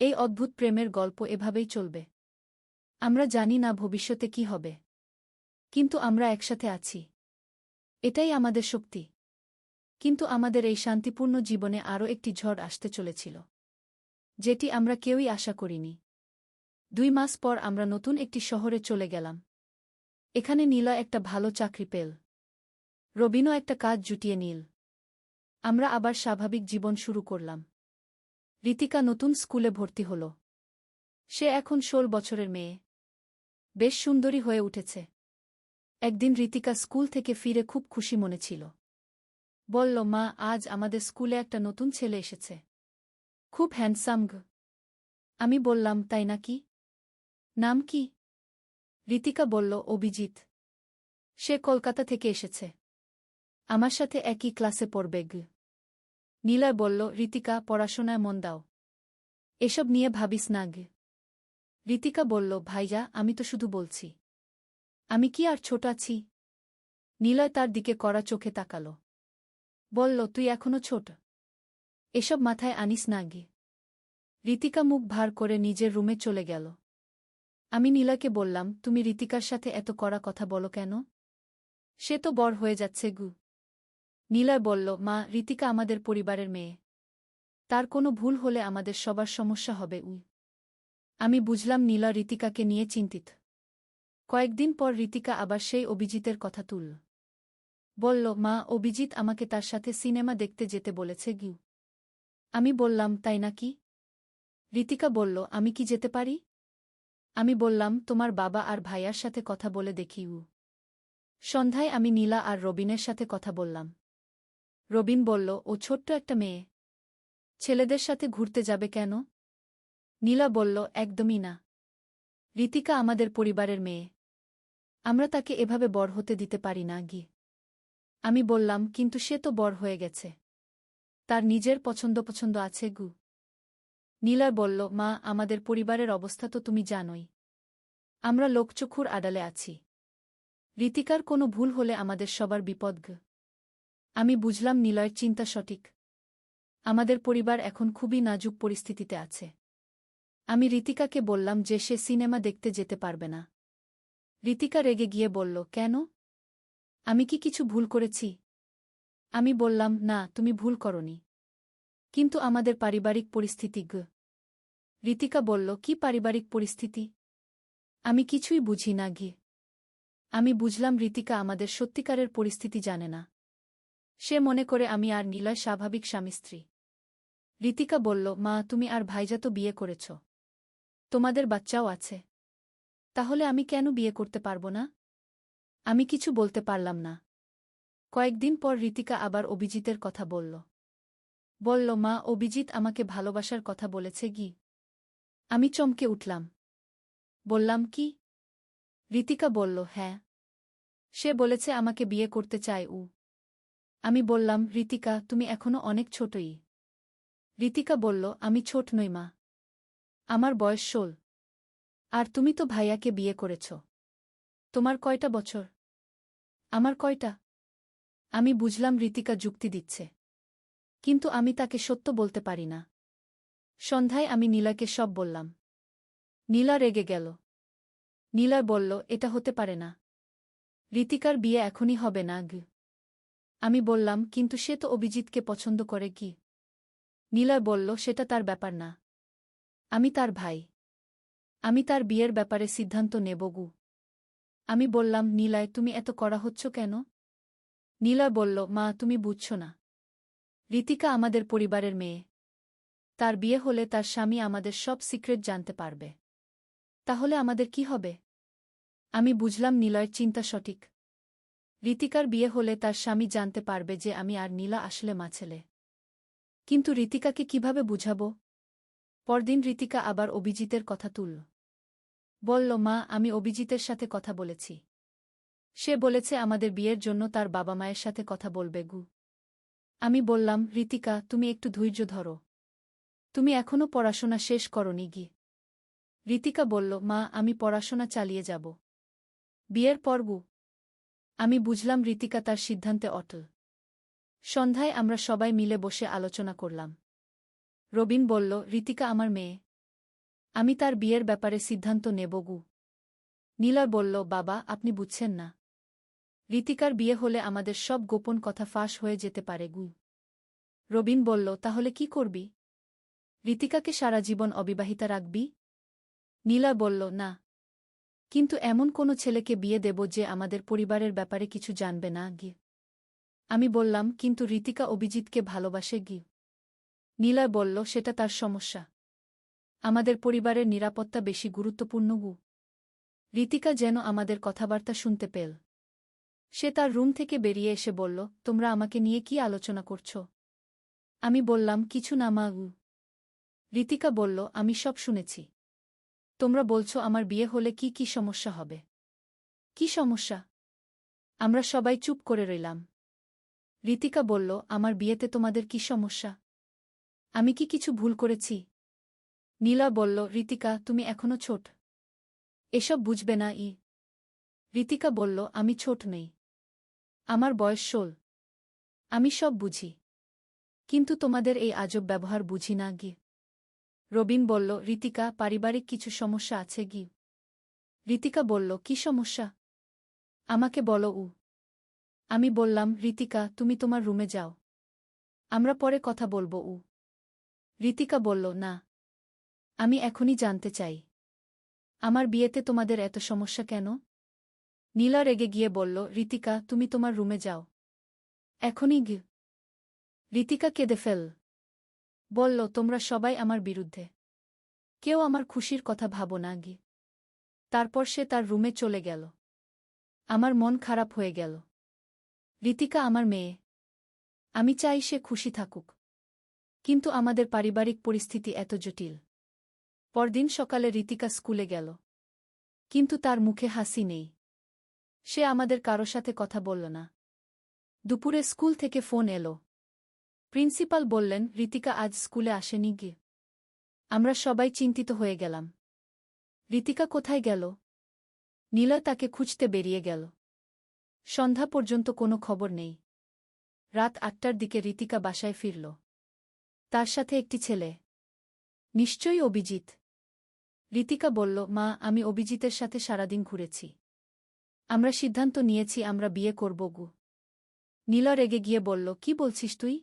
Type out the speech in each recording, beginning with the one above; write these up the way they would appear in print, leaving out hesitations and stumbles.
এই অদ্ভুত প্রেমের গল্প এভাবেই চলবে। আমরা জানি না ভবিষ্যতে কি হবে, কিন্তু আমরা একসাথে আছি। এটাই আমাদের শক্তি। কিন্তু আমাদের এই শান্তিপূর্ণ জীবনে আরও একটি ঝড় আসতে চলেছিল, যেটি আমরা কেউই আশা করিনি। 2 মাস পর আমরা নতুন একটি শহরে চলে গেলাম। এখানে নীলা একটা ভালো চাকরি পেল। রবিনও একটা কাজ জুটিয়ে নিল। আমরা আবার স্বাভাবিক জীবন শুরু করলাম। ঋতিকা নতুন স্কুলে ভর্তি হল। সে এখন 16 বছরের মেয়ে। বেশ সুন্দরী হয়ে উঠেছে। একদিন ঋতিকা স্কুল থেকে ফিরে খুব খুশি মনে ছিল। বলল, মা, আজ আমাদের স্কুলে একটা নতুন ছেলে এসেছে। খুব হ্যান্ডসাম গ। আমি বললাম, তাই নাকি? নাম কি? ঋতিকা বলল, অভিজিৎ। সে কলকাতা থেকে এসেছে। আমার সাথে একই ক্লাসে পড়বে গ। নীলয় বলল, ঋতিকা, পড়াশোনায় মন দাও। এসব নিয়ে ভাবিস না গ। ঋতিকা বলল, ভাইয়া, আমি তো শুধু বলছি। আমি কি আর ছোট আছি? নীলয় তার দিকে কড়া চোখে তাকাল। বলল, তুই এখনো ছোট। এসব মাথায় আনিস না গে। ঋতিকা মুখ ভার করে নিজের রুমে চলে গেল। আমি নীলয়কে বললাম, তুমি ঋতিকার সাথে এত কড়া কথা বলো কেন? সে তো বড় হয়ে যাচ্ছে গু। নীলয় বলল, মা, ঋতিকা আমাদের পরিবারের মেয়ে। তার কোনো ভুল হলে আমাদের সবার সমস্যা হবে। আমি বুঝলাম নীলয় ঋতিকাকে নিয়ে চিন্তিত। কয়েকদিন পর ঋতিকা আবার সেই অভিজিতের কথা তুলল। বলল, মা, অভিজিৎ আমাকে তার সাথে সিনেমা দেখতে যেতে বলেছে গিউ। আমি বললাম, তাই নাকি? ঋতিকা বলল, আমি কি যেতে পারি? আমি বললাম, তোমার বাবা আর ভাইয়ার সাথে কথা বলে দেখি। সন্ধ্যায় আমি নীলা আর রবিনের সাথে কথা বললাম। রবিন বলল, ও ছোট্ট একটা মেয়ে। ছেলেদের সাথে ঘুরতে যাবে কেন? নীলা বলল, একদমই না। ঋতিকা আমাদের পরিবারের মেয়ে। আমরা তাকে এভাবে বড় হতে দিতে পারি না গি। আমি বললাম, কিন্তু সে তো বড় হয়ে গেছে। তার নিজের পছন্দ আছে গু। নীলা বলল, মা, আমাদের পরিবারের অবস্থা তো তুমি জানোই। আমরা লোকচক্ষুর আড়ালে আছি। ঋতিকার কোনো ভুল হলে আমাদের সবার বিপদ গ। আমি বুঝলাম নীলয়ের চিন্তা সঠিক। আমাদের পরিবার এখন খুবই নাজুক পরিস্থিতিতে আছে। আমি ঋতিকাকে বললাম যে সে সিনেমা দেখতে যেতে পারবে না। ঋতিকা রেগে গিয়ে বলল, কেন? আমি কি কিছু ভুল করেছি? আমি বললাম, না, তুমি ভুল করনি। কিন্তু আমাদের পারিবারিক পরিস্থিতি গ। ঋতিকা বলল, কি পারিবারিক পরিস্থিতি? আমি কিছুই বুঝি না গি। আমি বুঝলাম ঋতিকা আমাদের সত্যিকারের পরিস্থিতি জানে না। সে মনে করে আমি আর নীলয় স্বাভাবিক স্বামী স্ত্রী। ঋতিকা বলল, মা, তুমি আর ভাইজা তো বিয়ে করেছ। তোমাদের বাচ্চাও আছে। তাহলে আমি কেন বিয়ে করতে পারব না? আমি কিছু বলতে পারলাম না। কয়েকদিন পর ঋতিকা আবার অভিজিতের কথা বলল। বলল, মা, অভিজিৎ আমাকে ভালোবাসার কথা বলেছে গি। আমি চমকে উঠলাম। বললাম, কি? ঋতিকা বলল, হ্যাঁ। সে বলেছে আমাকে বিয়ে করতে চায় ও। আমি বললাম, ঋতিকা, তুমি এখনো অনেক ছোটই। ঋতিকা বলল, আমি ছোট নই মা। আমার বয়স 16। আর তুমি তো ভাইয়াকে বিয়ে করেছ। তোমার কয়টা বছর? আমার কয়টা? আমি বুঝলাম ঋতিকা যুক্তি দিচ্ছে। কিন্তু আমি তাকে সত্য বলতে পারি না। সন্ধ্যায় আমি নীলাকে সব বললাম। নীলা রেগে গেল। নীলা বলল, এটা হতে পারে না। ঋতিকার বিয়ে এখনই হবে না গ। আমি বললাম, কিন্তু সে তো অভিজিৎকে পছন্দ করে কি। নীলা বলল, সেটা তার ব্যাপার না। আমি তার ভাই। আমি তার বিয়ের ব্যাপারে সিদ্ধান্ত নেব গু। আমি বললাম, নীলায়, তুমি এত কড়া হচ্ছ কেন? নীলা বলল, মা, তুমি বুঝছ না। ঋতিকা আমাদের পরিবারের মেয়ে। তার বিয়ে হলে তার স্বামী আমাদের সব সিক্রেট জানতে পারবে। তাহলে আমাদের কি হবে? আমি বুঝলাম নীলয়ের চিন্তা সঠিক। ঋতিকার বিয়ে হলে তার স্বামী জানতে পারবে যে আমি আর নীলা আসলে মা ছেলে। কিন্তু ঋতিকাকে কিভাবে বুঝাবো? পরদিন ঋতিকা আবার অভিজিতের কথা তুলল। বলল, মা, আমি অভিজিতের সাথে কথা বলেছি। সে বলেছে আমাদের বিয়ের জন্য তার বাবা মায়ের সাথে কথা বলবে গু। আমি বললাম, ঋতিকা, তুমি একটু ধৈর্য ধরো। তুমি এখনো পড়াশোনা শেষ করনি গি। ঋতিকা বলল, মা, আমি পড়াশোনা চালিয়ে যাব। বিয়ের পর গু। আমি বুঝলাম ঋতিকা তার সিদ্ধান্তে অটল। সন্ধ্যায় আমরা সবাই মিলে বসে আলোচনা করলাম। রবিন বলল, ঋতিকা আমার মেয়ে। আমি তার বিয়ের ব্যাপারে সিদ্ধান্ত নেব গু। নীলয় বলল, বাবা, আপনি বুঝছেন না। ঋতিকার বিয়ে হলে আমাদের সব গোপন কথা ফাঁস হয়ে যেতে পারে গু। রবিন বলল, তাহলে কি করবি? ঋতিকাকে সারা জীবন অবিবাহিতা রাখবি? নীলয় বলল, না। কিন্তু এমন কোনো ছেলেকে বিয়ে দেব যে আমাদের পরিবারের ব্যাপারে কিছু জানবে না গি। আমি বললাম, কিন্তু ঋতিকা অভিজিৎকে ভালোবাসে গি। নীলয় বলল, সেটা তার সমস্যা। আমাদের পরিবারের নিরাপত্তা বেশি গুরুত্বপূর্ণ গু। ঋতিকা যেন আমাদের কথাবার্তা শুনতে পেল। সে তার রুম থেকে বেরিয়ে এসে বলল, তোমরা আমাকে নিয়ে কি আলোচনা করছ? আমি বললাম, কিছু না মা গু। ঋতিকা বলল, আমি সব শুনেছি। তোমরা বলছো আমার বিয়ে হলে কি কি সমস্যা হবে। কি সমস্যা? আমরা সবাই চুপ করে রইলাম। ঋতিকা বলল, আমার বিয়েতে তোমাদের কি সমস্যা? আমি কি কিছু ভুল করেছি? নীলা বলল, ঋতিকা, তুমি এখনো ছোট। এসব বুঝবে না। ঋতিকা বলল, আমি ছোট নেই। আমার বয়স 16। আমি সব বুঝি। কিন্তু তোমাদের এই আজব ব্যবহার বুঝি না গি। রবিন বলল, ঋতিকা, পারিবারিক কিছু সমস্যা আছে গি। ঋতিকা বলল, কি সমস্যা? আমাকে বলো। আমি বললাম, ঋতিকা, তুমি তোমার রুমে যাও। আমরা পরে কথা বলবো। ঋতিকা বলল, না। আমি এখনই জানতে চাই। আমার বিয়েতে তোমাদের এত সমস্যা কেন? নীলা রেগে গিয়ে বলল, ঋতিকা, তুমি তোমার রুমে যাও। এখনই গি। ঋতিকা কেঁদে ফেল। বলল, তোমরা সবাই আমার বিরুদ্ধে। কেউ আমার খুশির কথা ভাবো না গি। তারপর সে তার রুমে চলে গেল। আমার মন খারাপ হয়ে গেল। ঋতিকা আমার মেয়ে। আমি চাই সে খুশি থাকুক। কিন্তু আমাদের পারিবারিক পরিস্থিতি এত জটিল। পরদিন সকালে ঋতিকা স্কুলে গেল। কিন্তু তার মুখে হাসি নেই। সে আমাদের কারো সাথে কথা বলল না। দুপুরে স্কুল থেকে ফোন এলো। প্রিন্সিপাল বললেন, ঋতিকা আজ স্কুলে আসেনি গি। আমরা সবাই চিন্তিত হয়ে গেলাম। ঋতিকা কোথায় গেল? নীলা তাকে খুঁজতে বেরিয়ে গেল। সন্ধ্যা পর্যন্ত কোনো খবর নেই। রাত 8টার দিকে ঋতিকা বাসায় ফিরল। তার সাথে একটি ছেলে। নিশ্চয়ই অভিজিৎ। ঋতিকা বলল, মা, আমি অভিজিতের সাথে সারাদিন ঘুরেছি। আমরা সিদ্ধান্ত নিয়েছি আমরা বিয়ে করব গু। নীলা রেগে গিয়ে বলল, কি বলছিস তুই?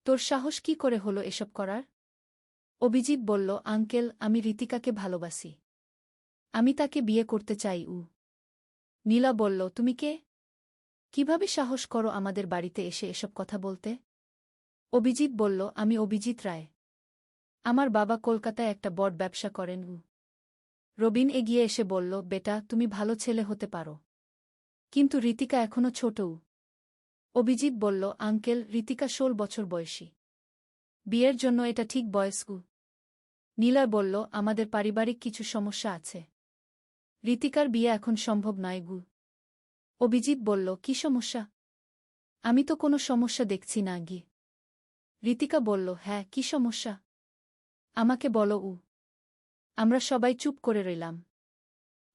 তোর সাহস কি করে হলো এসব করার? অভিজিৎ বলল, আঙ্কেল, আমি ঋতিকাকে ভালোবাসি। আমি তাকে বিয়ে করতে চাই। নীলা বলল, তুমি কে? কিভাবে সাহস করো আমাদের বাড়িতে এসে এসব কথা বলতে? অভিজিৎ বলল, আমি অভিজিৎ রায়। আমার বাবা কলকাতায় একটা বড় ব্যবসা করেন। রবিন এগিয়ে এসে বলল, বেটা, তুমি ভালো ছেলে হতে পারো। কিন্তু ঋতিকা এখনো ছোট। অভিজিৎ বলল, আঙ্কেল, ঋতিকা 16 বছর বয়সী। বিয়ের জন্য এটা ঠিক বয়স। নীলা বলল, আমাদের পারিবারিক কিছু সমস্যা আছে। ঋতিকার বিয়ে এখন সম্ভব নয়। অভিজিৎ বলল, কি সমস্যা? আমি তো কোনো সমস্যা দেখছি না গি। ঋতিকা বলল, হ্যাঁ, কি সমস্যা? আমাকে বলো। আমরা সবাই চুপ করে রইলাম।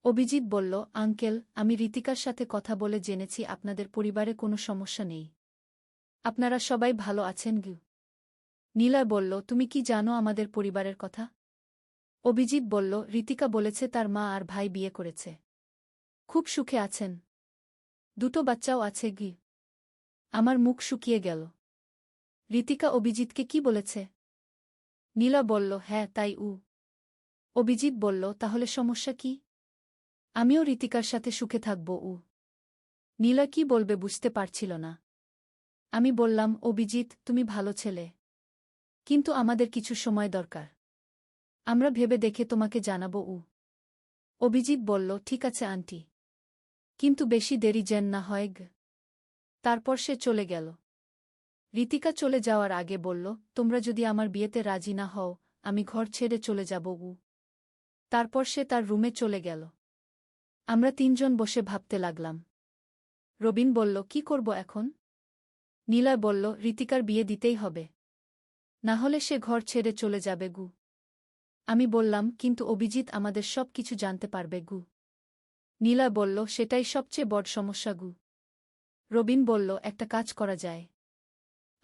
অভিজিৎ বলল, আঙ্কেল, আমি ঋতিকার সাথে কথা বলে জেনেছি আপনাদের পরিবারে কোনো সমস্যা নেই। আপনারা সবাই ভালো আছেন গু। নীলয় বলল, তুমি কি জানো আমাদের পরিবারের কথা? অভিজিৎ বলল, ঋতিকা বলেছে তার মা আর ভাই বিয়ে করেছে। খুব সুখে আছেন। 2টো বাচ্চাও আছে গি। আমার মুখ শুকিয়ে গেল। ঋতিকা অভিজিৎকে কি বলেছে? নীলা বলল, হ্যাঁ, তাই। অভিজিৎ বলল, তাহলে সমস্যা কি? আমিও ঋতিকার সাথে সুখে থাকব। নীলা কি বলবে বুঝতে পারছিল না। আমি বললাম, অভিজিৎ, তুমি ভালো ছেলে। কিন্তু আমাদের কিছু সময় দরকার। আমরা ভেবে দেখে তোমাকে জানাবো। অভিজিৎ বলল, ঠিক আছে আন্টি। কিন্তু বেশি দেরি যেন না হয়। তারপর সে চলে গেল। ঋতিকা চলে যাওয়ার আগে বলল, তোমরা যদি আমার বিয়েতে রাজি না হও, আমি ঘর ছেড়ে চলে যাব। তারপর সে তার রুমে চলে গেল। আমরা 3জন বসে ভাবতে লাগলাম। রবিন বলল, কি করব এখন? নীলয় বলল, ঋতিকার বিয়ে দিতেই হবে। না হলে সে ঘর ছেড়ে চলে যাবে। আমি বললাম, কিন্তু অভিজিৎ আমাদের সব কিছু জানতে পারবে। নীলয় বলল, সেটাই সবচেয়ে বড় সমস্যা। রবিন বলল, একটা কাজ করা যায়।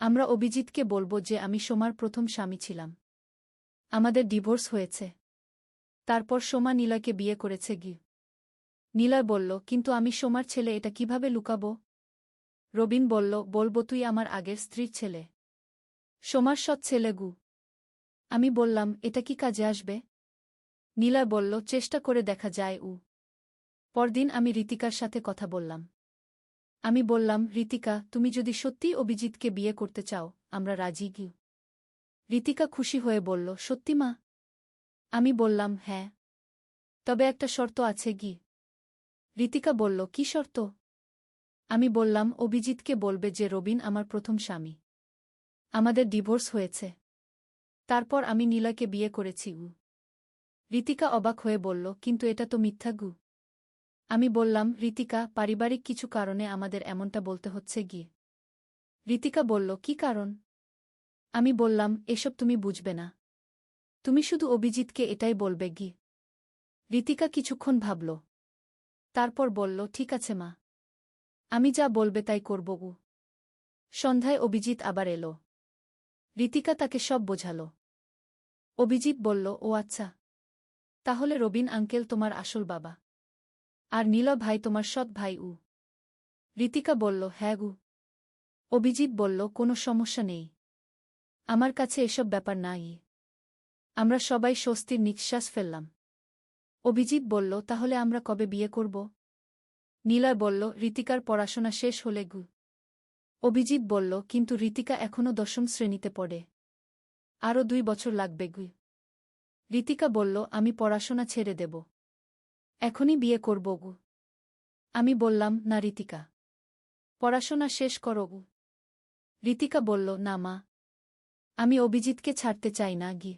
আমরা অভিজিৎকে বলব যে আমি সোমার প্রথম স্বামী ছিলাম। আমাদের ডিভোর্স হয়েছে। তারপর সোমা নীলয়কে বিয়ে করেছে গি। নীলয় বলল, কিন্তু আমি সোমার ছেলে, এটা কিভাবে লুকাবো? রবিন বলল, বলবো তুই আমার আগের স্ত্রীর ছেলে, সোমার সৎ ছেলে গু। আমি বললাম, এটা কি কাজে আসবে? নীলয় বলল, চেষ্টা করে দেখা যায়। পরদিন আমি ঋতিকার সাথে কথা বললাম। আমি বললাম, ঋতিকা, তুমি যদি সত্যিই অভিজিৎকে বিয়ে করতে চাও, আমরা রাজি গি। ঋতিকা খুশি হয়ে বলল, সত্যি মা? আমি বললাম, হ্যাঁ, তবে একটা শর্ত আছে গি। ঋতিকা বলল, কি শর্ত? আমি বললাম, অভিজিৎকে বলবে যে রবিন আমার প্রথম স্বামী, আমাদের ডিভোর্স হয়েছে, তারপর আমি নীলয়কে বিয়ে করেছি। ঋতিকা অবাক হয়ে বলল, কিন্তু এটা তো মিথ্যা গু। আমি বললাম, ঋতিকা, পারিবারিক কিছু কারণে আমাদের এমনটা বলতে হচ্ছে গিয়ে। ঋতিকা বলল, কি কারণ? আমি বললাম, এসব তুমি বুঝবে না, তুমি শুধু অভিজিৎকে এটাই বলবে গি। ঋতিকা কিছুক্ষণ ভাবল, তারপর বলল, ঠিক আছে মা, আমি যা বলবে তাই করব। সন্ধ্যায় অভিজিৎ আবার এলো। ঋতিকা তাকে সব বোঝাল। অভিজিৎ বলল, ও আচ্ছা, তাহলে রবিন আঙ্কেল তোমার আসল বাবা, আর নীলয় ভাই তোমার সৎ ভাই। ঋতিকা বলল, হ্যাঁ গু। অভিজিৎ বলল, কোনো সমস্যা নেই, আমার কাছে এসব ব্যাপার নাই। আমরা সবাই স্বস্তির নিঃশ্বাস ফেললাম। অভিজিৎ বলল, তাহলে আমরা কবে বিয়ে করব? নীলয় বলল, ঋতিকার পড়াশোনা শেষ হলে গু। অভিজিৎ বলল, কিন্তু ঋতিকা এখনও 10ম শ্রেণীতে পড়ে, আরও 2 বছর লাগবে গু। ঋতিকা বলল, আমি পড়াশোনা ছেড়ে দেব, এখনই বিয়ে করব গু। আমি বললাম, না ঋতিকা, পড়াশোনা শেষ করো গু। ঋতিকা বলল, না মা, আমি অভিজিৎকে ছাড়তে চাই না গি।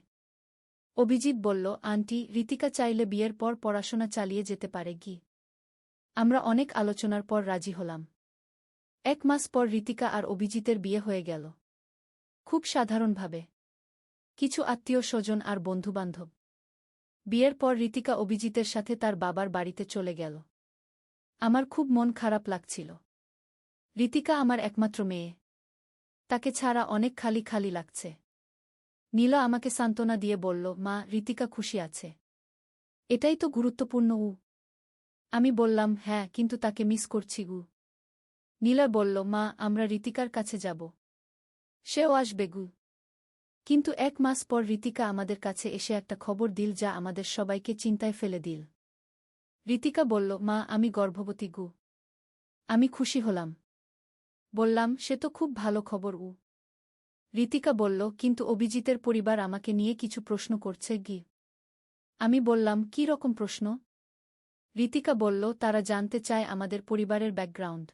অভিজিৎ বলল, আন্টি, ঋতিকা চাইলে বিয়ের পর পড়াশোনা চালিয়ে যেতে পারে গি। আমরা অনেক আলোচনার পর রাজি হলাম। 1 মাস পর ঋতিকা আর অভিজিতের বিয়ে হয়ে গেল, খুব সাধারণভাবে, কিছু আত্মীয় স্বজন আর বন্ধুবান্ধব। বিয়ের পর ঋতিকা অভিজিতের সাথে তার বাবার বাড়িতে চলে গেল। আমার খুব মন খারাপ লাগছিল। ঋতিকা আমার একমাত্র মেয়ে, তাকে ছাড়া অনেক খালি খালি লাগছে। নীলা আমাকে সান্ত্বনা দিয়ে বলল, মা, ঋতিকা খুশি আছে, এটাই তো গুরুত্বপূর্ণ। আমি বললাম, হ্যাঁ, কিন্তু তাকে মিস করছি গু। নীলা বলল, মা, আমরা ঋতিকার কাছে যাব, সেও আসবে গু। কিন্তু 1 মাস পর ঋতিকা আমাদের কাছে এসে একটা খবর দিল যা আমাদের সবাইকে চিন্তায় ফেলে দিল। ঋতিকা বলল, মা, আমি গর্ভবতী গু। আমি খুশি হলাম। বললাম, সে তো খুব ভালো খবর। ঋতিকা বলল, কিন্তু অভিজিতের পরিবার আমাকে নিয়ে কিছু প্রশ্ন করছে গি। আমি বললাম, কী রকম প্রশ্ন? ঋতিকা বলল, তারা জানতে চায় আমাদের পরিবারের ব্যাকগ্রাউন্ড,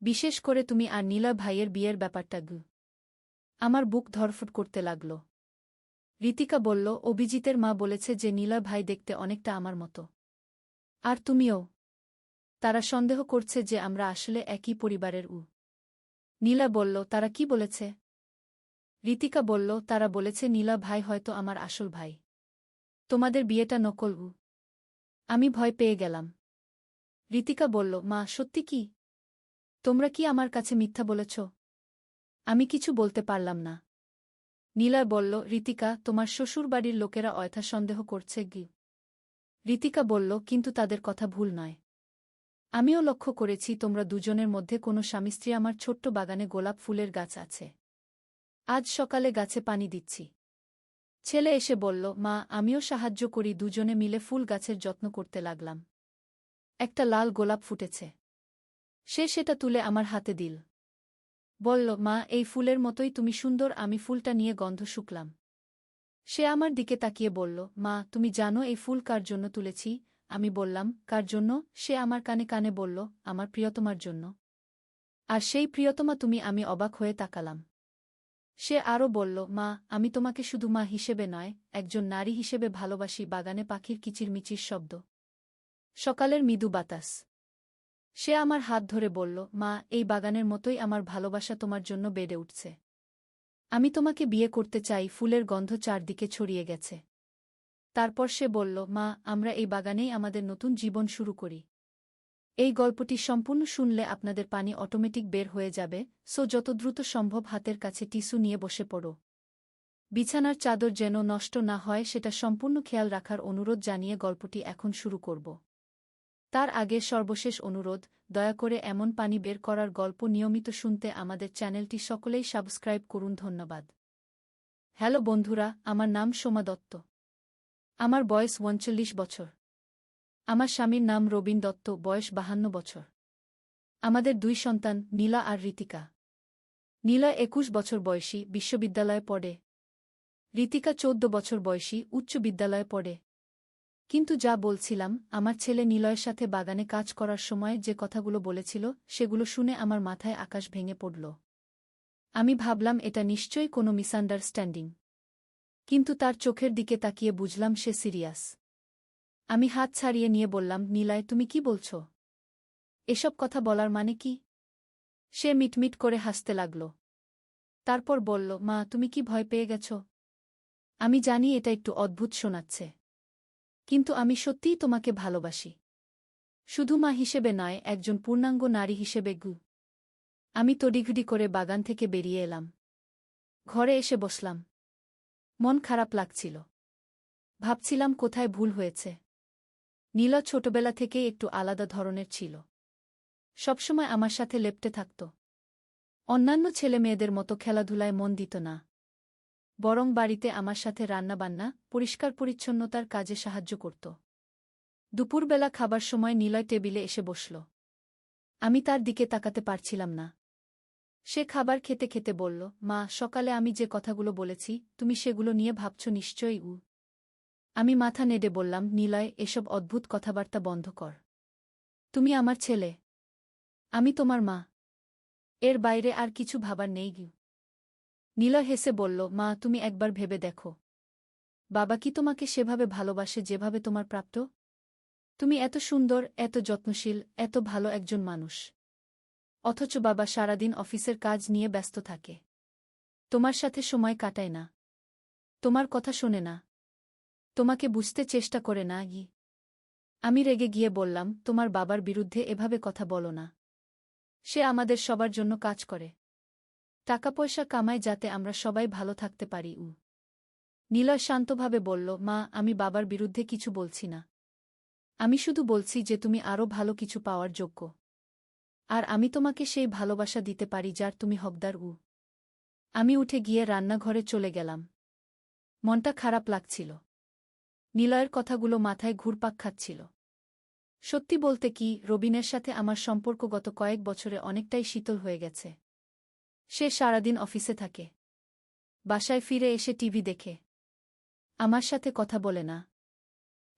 বিশেষ করে তুমি আর নীলা ভাইয়ের বিয়ের ব্যাপারটা গু। আমার বুক ধরফট করতে লাগল। ঋতিকা বলল, অভিজিতের মা বলেছে যে নীলা ভাই দেখতে অনেকটা আমার মতো, আর তুমিও। তারা সন্দেহ করছে যে আমরা আসলে একই পরিবারের। নীলা বলল, তারা কি বলেছে? ঋতিকা বলল, তারা বলেছে নীলা ভাই হয়তো আমার আসল ভাই, তোমাদের বিয়েটা নকল। আমি ভয় পেয়ে গেলাম। ঋতিকা বলল, মা, সত্যি কি? তোমরা কি আমার কাছে মিথ্যা বলেছ? আমি কিছু বলতে পারলাম না। নীলা বলল, ঋতিকা, তোমার শ্বশুরবাড়ির লোকেরা অযথা সন্দেহ করছে গি। ঋতিকা বলল, কিন্তু তাদের কথা ভুল নয়। আমিও লক্ষ্য করেছি তোমরা দুজনের মধ্যে কোনো স্বামী স্ত্রী। আমার ছোট্ট বাগানে গোলাপ ফুলের গাছ আছে, আজ সকালে গাছে পানি দিচ্ছি। ছেলে এসে বলল, মা, আমিও সাহায্য করি। দুজনে মিলে ফুল গাছের যত্ন করতে লাগলাম। একটা লাল গোলাপ ফুটেছে, সে সেটা তুলে আমার হাতে দিল। বলল, মা, এই ফুলের মতোই তুমি সুন্দর। আমি ফুলটা নিয়ে গন্ধ শুকলাম। সে আমার দিকে তাকিয়ে বলল, মা, তুমি জানো এই ফুল কার জন্য তুলেছি? আমি বললাম, কার জন্য? সে আমার কানে কানে বলল, আমার প্রিয়তমার জন্য। আর সেই প্রিয়তমা তুমি? আমি অবাক হয়ে তাকালাম। সে আরও বলল, মা, আমি তোমাকে শুধু মা হিসেবে নয়, একজন নারী হিসেবে ভালোবাসি। বাগানে পাখির কিচিরমিচির শব্দ, সকালের মৃদু বাতাস। সে আমার হাত ধরে বলল, মা, এই বাগানের মতোই আমার ভালোবাসা তোমার জন্য বেড়ে উঠছে। আমি তোমাকে বিয়ে করতে চাই। ফুলের গন্ধ চারদিকে ছড়িয়ে গেছে। তারপর সে বলল, মা, আমরা এই বাগানেই আমাদের নতুন জীবন শুরু করি। এই গল্পটি সম্পূর্ণ শুনলে আপনাদের পানি অটোমেটিক বের হয়ে যাবে, সো যত দ্রুত সম্ভব হাতের কাছে টিস্যু নিয়ে বসে পড়ো। বিছানার চাদর যেন নষ্ট না হয় সেটা সম্পূর্ণ খেয়াল রাখার অনুরোধ জানিয়ে গল্পটি এখন শুরু করব। তার আগে সর্বশেষ অনুরোধ, দয়া করে এমন পানি বের করার গল্প নিয়মিত শুনতে আমাদের চ্যানেলটি সকলেই সাবস্ক্রাইব করুন। ধন্যবাদ। হ্যালো বন্ধুরা, আমার নাম সোমা দত্ত। আমার বয়স ৩৯ বছর। আমার স্বামীর নাম রবিন দত্ত, বয়স ৫২ বছর। আমাদের ২ সন্তান, নীলা আর ঋতিকা। নীলা ২১ বছর বয়সী, বিশ্ববিদ্যালয়ে পড়ে। ঋতিকা ১৪ বছর বয়সী, উচ্চ বিদ্যালয়ে পড়ে। কিন্তু যা বলছিলাম, আমার ছেলে নিলয়ের সাথে বাগানে কাজ করার সময় যে কথাগুলো বলেছিল সেগুলো শুনে আমার মাথায় আকাশ ভেঙে পড়ল। আমি ভাবলাম এটা নিশ্চয়ই কোনো মিসআন্ডারস্ট্যান্ডিং। কিন্তু তার চোখের দিকে তাকিয়ে বুঝলাম সে সিরিয়াস। আমি হাত ছাড়িয়ে নিয়ে বললাম, নিলয়, তুমি কি বলছ? এসব কথা বলার মানে কি? সে মিটমিট করে হাসতে লাগল। তারপর বলল, মা, তুমি কি ভয় পেয়ে গেছ? আমি জানি এটা একটু অদ্ভুত শোনাচ্ছে, কিন্তু আমি সত্যিই তোমাকে ভালোবাসি। শুধু মা হিসেবে নয়, একজন পূর্ণাঙ্গ নারী হিসেবে। আমি তড়িঘড়ি করে বাগান থেকে বেরিয়ে এলাম। ঘরে এসে বসলাম। মন খারাপ লাগছিল। ভাবছিলাম কোথায় ভুল হয়েছে। নীলা ছোটবেলা থেকেই একটু আলাদা ধরনের ছিল। সবসময় আমার সাথে লেপ্টে থাকত। অন্যান্য ছেলে মেয়েদের মতো খেলাধুলায় মন দিত না, বরং বাড়িতে আমার সাথে রান্নাবান্না, পরিষ্কার পরিচ্ছন্নতার কাজে সাহায্য করত। দুপুরবেলা খাবার সময় নীলয় টেবিলে এসে বসল। আমি তার দিকে তাকাতে পারছিলাম না। সে খাবার খেতে খেতে বলল, মা, সকালে আমি যে কথাগুলো বলেছি তুমি সেগুলো নিয়ে ভাবছ নিশ্চয়ই। আমি মাথা নেড়ে বললাম, নিলয়, এসব অদ্ভুত কথাবার্তা বন্ধ কর। তুমি আমার ছেলে। আমি তোমার মা। এর বাইরে আর কিছু ভাবার নেই। নীলয় হেসে বলল, মা, তুমি একবার ভেবে দেখো, বাবা কি তোমাকে সেভাবে ভালোবাসে যেভাবে তোমার প্রাপ্ত? তুমি এত সুন্দর, এত যত্নশীল, এত ভালো একজন মানুষ। অথচ বাবা সারাদিন অফিসের কাজ নিয়ে ব্যস্ত থাকে। তোমার সাথে সময় কাটায় না, তোমার কথা শোনে না, তোমাকে বুঝতে চেষ্টা করে না। আমি রেগে গিয়ে বললাম, তোমার বাবার বিরুদ্ধে এভাবে কথা বলো না। সে আমাদের সবার জন্য কাজ করে, টাকা পয়সা কামায় যাতে আমরা সবাই ভালো থাকতে পারি। নীলয় শান্তভাবে বলল, মা, আমি বাবার বিরুদ্ধে কিছু বলছি না। আমি শুধু বলছি যে তুমি আরও ভালো কিছু পাওয়ার যোগ্য। আর আমি তোমাকে সেই ভালোবাসা দিতে পারি যার তুমি হকদার। আমি উঠে গিয়ে রান্নাঘরে চলে গেলাম। মনটা খারাপ লাগছিল। নিলয়ের কথাগুলো মাথায় ঘুরপাক খাচ্ছিল। সত্যি বলতে কি, রবিনের সাথে আমার সম্পর্ক গত কয়েক বছরে অনেকটাই শীতল হয়ে গেছে। সে সারাদিন অফিসে থাকে, বাসায় ফিরে এসে টিভি দেখে, আমার সাথে কথা বলে না।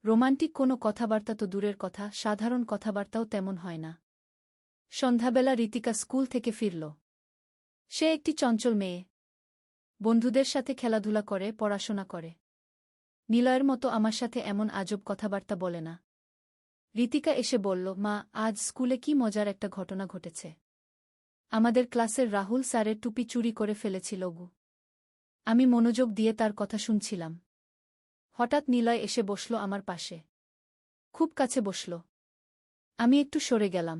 রোমান্টিক কোনো কথাবার্তা তো দূরের কথা, সাধারণ কথাবার্তাও তেমন হয় না। সন্ধ্যাবেলা ঋতিকা স্কুল থেকে ফিরল। সে একটি চঞ্চল মেয়ে, বন্ধুদের সাথে খেলাধুলা করে, পড়াশোনা করে। নিলয়ের মতো আমার সাথে এমন আজব কথাবার্তা বলে না। ঋতিকা এসে বলল, মা, আজ স্কুলে কি মজার একটা ঘটনা ঘটেছে। আমাদের ক্লাসের রাহুল স্যারের টুপি চুরি করে ফেলেছিল। আমি মনোযোগ দিয়ে তার কথা শুনছিলাম। হঠাৎ নিলয় এসে বসল আমার পাশে, খুব কাছে বসল। আমি একটু সরে গেলাম।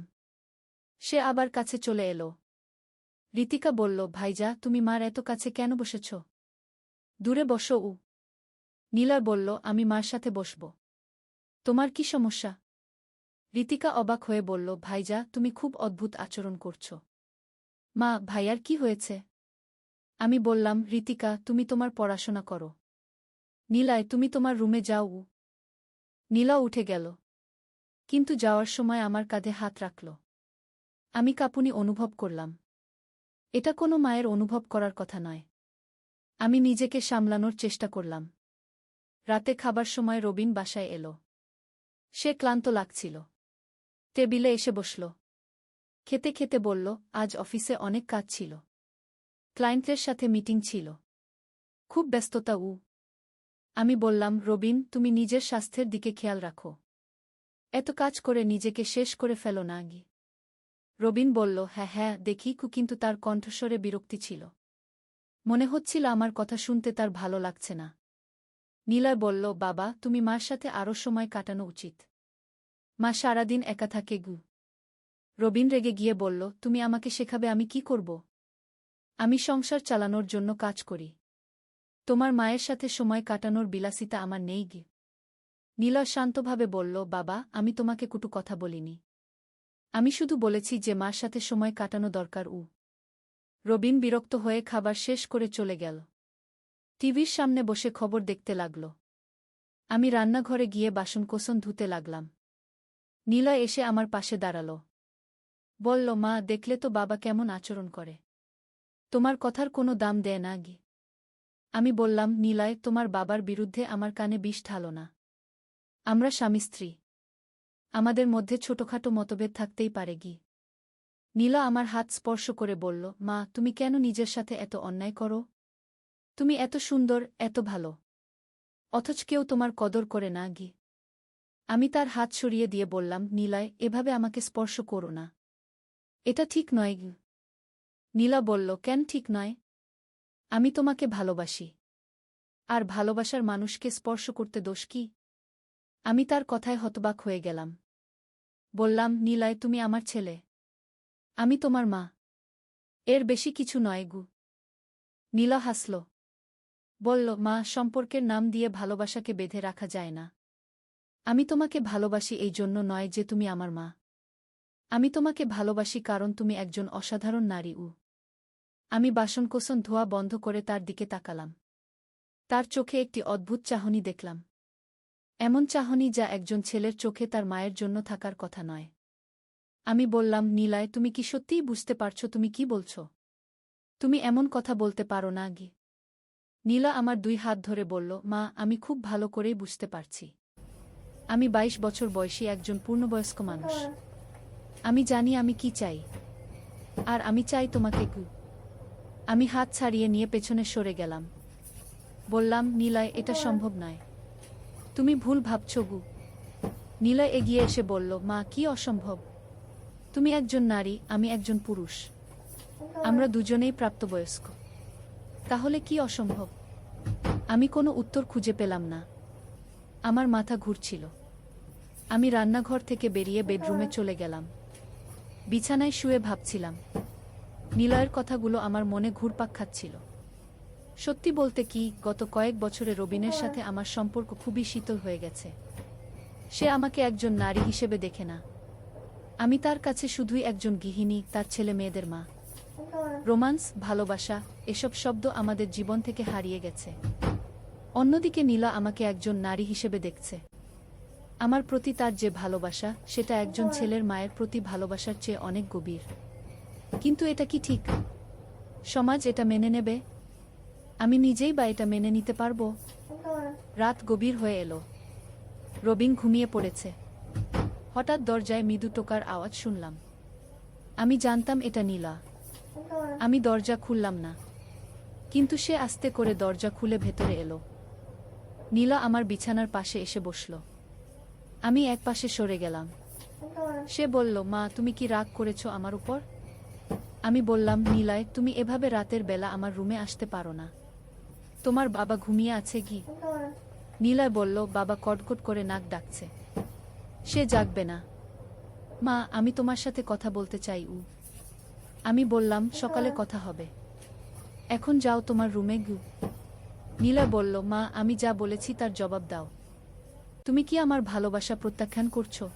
সে আবার কাছে চলে এলো। ঋতিকা বলল, ভাইজা, তুমি মার এত কাছে কেন বসেছ? দূরে বসো। নিলয় বলল, আমি মার সাথে বসব। তোমার কি সমস্যা? ঋতিকা অবাক হয়ে বলল, ভাইজা, তুমি খুব অদ্ভুত আচরণ করছ। মা, ভাইয়ার কি হয়েছে? আমি বললাম, ঋতিকা, তুমি তোমার পড়াশোনা করো। নিলয়, তুমি তোমার রুমে যাও। নীলা উঠে গেল, কিন্তু যাওয়ার সময় আমার কাঁধে হাত রাখল। আমি কাঁপুনি অনুভব করলাম। এটা কোনো মায়ের অনুভব করার কথা নয়। আমি নিজেকে সামলানোর চেষ্টা করলাম। রাতে খাবার সময় রবিন বাসায় এলো। সে ক্লান্ত লাগছিল। টেবিলে এসে বসল। খেতে খেতে বলল, আজ অফিসে অনেক কাজ ছিল। ক্লায়েন্টের সাথে মিটিং ছিল, খুব ব্যস্ততা। আমি বললাম, রবিন, তুমি নিজের স্বাস্থ্যের দিকে খেয়াল রাখো। এত কাজ করে নিজেকে শেষ করে ফেলো না। রবিন বলল, হ্যাঁ হ্যাঁ দেখি, কিন্তু তার কণ্ঠস্বরে বিরক্তি ছিল। মনে হচ্ছিল আমার কথা শুনতে তার ভালো লাগছে না। নীলয় বলল, বাবা, তুমি মার সাথে আরও সময় কাটানো উচিত। মা সারাদিন একা থাকে। রবিন রেগে গিয়ে বলল, তুমি আমাকে শেখাবে আমি কি করব? আমি সংসার চালানোর জন্য কাজ করি। তোমার মায়ের সাথে সময় কাটানোর বিলাসিতা আমার নেই গে। নীলয় শান্তভাবে বলল, বাবা, আমি তোমাকে কটু কথা বলিনি। আমি শুধু বলেছি যে মার সাথে সময় কাটানো দরকার। রবিন বিরক্ত হয়ে খাবার শেষ করে চলে গেল। টিভির সামনে বসে খবর দেখতে লাগল। আমি রান্নাঘরে গিয়ে বাসনকোসন ধুতে লাগলাম। নীলয় এসে আমার পাশে দাঁড়াল। বলল, মা, দেখলে তো বাবা কেমন আচরণ করে। তোমার কথার কোনো দাম দেয় না গি। আমি বললাম, নীলয়, তোমার বাবার বিরুদ্ধে আমার কানে বিষ ঢালো না। আমরা স্বামী স্ত্রী। আমাদের মধ্যে ছোটখাটো মতভেদ থাকতেই পারে গি। নীলা আমার হাত স্পর্শ করে বলল, মা, তুমি কেন নিজের সাথে এত অন্যায় করো? তুমি এত সুন্দর, এত ভালো, অথচ কেউ তোমার কদর করে না গি। আমি তার হাত সরিয়ে দিয়ে বললাম, নীলয়, এভাবে আমাকে স্পর্শ করো না। এটা ঠিক নয় গি। নীলা বলল, কেন ঠিক নয়? আমি তোমাকে ভালোবাসি। আর ভালোবাসার মানুষকে স্পর্শ করতে দোষ কি? আমি তার কথায় হতবাক হয়ে গেলাম। বললাম, নীলয়, তুমি আমার ছেলে। আমি তোমার মা। এর বেশি কিছু নয় গু। নীলা হাসল। বলল, মা, সম্পর্কের নাম দিয়ে ভালোবাসাকে বেঁধে রাখা যায় না। আমি তোমাকে ভালোবাসি এই জন্য নয় যে তুমি আমার মা। আমি তোমাকে ভালোবাসি কারণ তুমি একজন অসাধারণ নারী। আমি বাসনকোসন ধোয়া বন্ধ করে তার দিকে তাকালাম। তার চোখে একটি অদ্ভুত চাহনি দেখলাম। এমন চাহনি যা একজন ছেলের চোখে তার মায়ের জন্য থাকার কথা নয়। আমি বললাম, নীলয়, তুমি কি সত্যিই বুঝতে পারছো তুমি কি বলছ? তুমি এমন কথা বলতে পারো না গি। নীলা আমার 2 হাত ধরে বলল, মা, আমি খুব ভালো করেই বুঝতে পারছি। আমি 22 বছর বয়সী একজন পূর্ণবয়স্ক মানুষ। আমি জানি আমি কি চাই। আর আমি চাই তোমাকে গু। আমি হাত ছাড়িয়ে নিয়ে পেছনে সরে গেলাম। বললাম, নীলয়, এটা সম্ভব নয়। তুমি ভুল ভাবছ গু। নীলয় এগিয়ে এসে বলল, মা, কি অসম্ভব? তুমি একজন নারী, আমি একজন পুরুষ। আমরা দুজনেই প্রাপ্তবয়স্ক। তাহলে কি অসম্ভব? আমি কোনো উত্তর খুঁজে পেলাম না। আমার মাথা ঘুরছিল। আমি রান্নাঘর থেকে বেরিয়ে বেডরুমে চলে গেলাম। বিছানায় শুয়ে ভাবছিলাম। নীলয়ের কথাগুলো আমার মনে ঘুরপাক খাচ্ছিল। সত্যি বলতে কি, গত কয়েক বছরে রবিনের সাথে আমার সম্পর্ক খুবই শীতল হয়ে গেছে। সে আমাকে একজন নারী হিসেবে দেখে না। আমি তার কাছে শুধুই একজন গৃহিণী, তার ছেলে মেয়েদের মা। রোমান্স, ভালোবাসা, এসব শব্দ আমাদের জীবন থেকে হারিয়ে গেছে। অন্যদিকে নীলা আমাকে একজন নারী হিসেবে দেখছে। আমার প্রতি তার যে ভালোবাসা, সেটা একজন ছেলের মায়ের প্রতি ভালোবাসার চেয়ে অনেক গভীর। কিন্তু এটা কি ঠিক? সমাজ এটা মেনে নেবে? আমি নিজেই বা এটা মেনে নিতে পারবো? রাত গভীর হয়ে এলো। রবিন ঘুমিয়ে পড়েছে। হঠাৎ দরজায় মৃদু টোকার আওয়াজ শুনলাম। আমি জানতাম এটা নীলা। আমি দরজা খুললাম না। কিন্তু সে আস্তে করে দরজা খুলে ভেতরে এলো। নীলা আমার বিছানার পাশে এসে বসল। আমি একপাশে সরে গেলাম। সে বলল, মা, তুমি কি রাগ করেছ আমার উপর? আমি বললাম, নীলয়, তুমি এভাবে রাতের বেলা আমার রুমে আসতে পারো না। তোমার বাবা ঘুমিয়ে আছে কি? নীলয় বলল, বাবা কটকট করে নাক ডাকছে। সে জাগবে না। মা, আমি তোমার সাথে কথা বলতে চাই। আমি বললাম, সকালে কথা হবে। এখন যাও তোমার রুমে গু। নীলা বলল, মা, আমি যা বলেছি তার জবাব দাও। তুমি কি আমার ভালোবাসা প্রত্যাখ্যান করছো?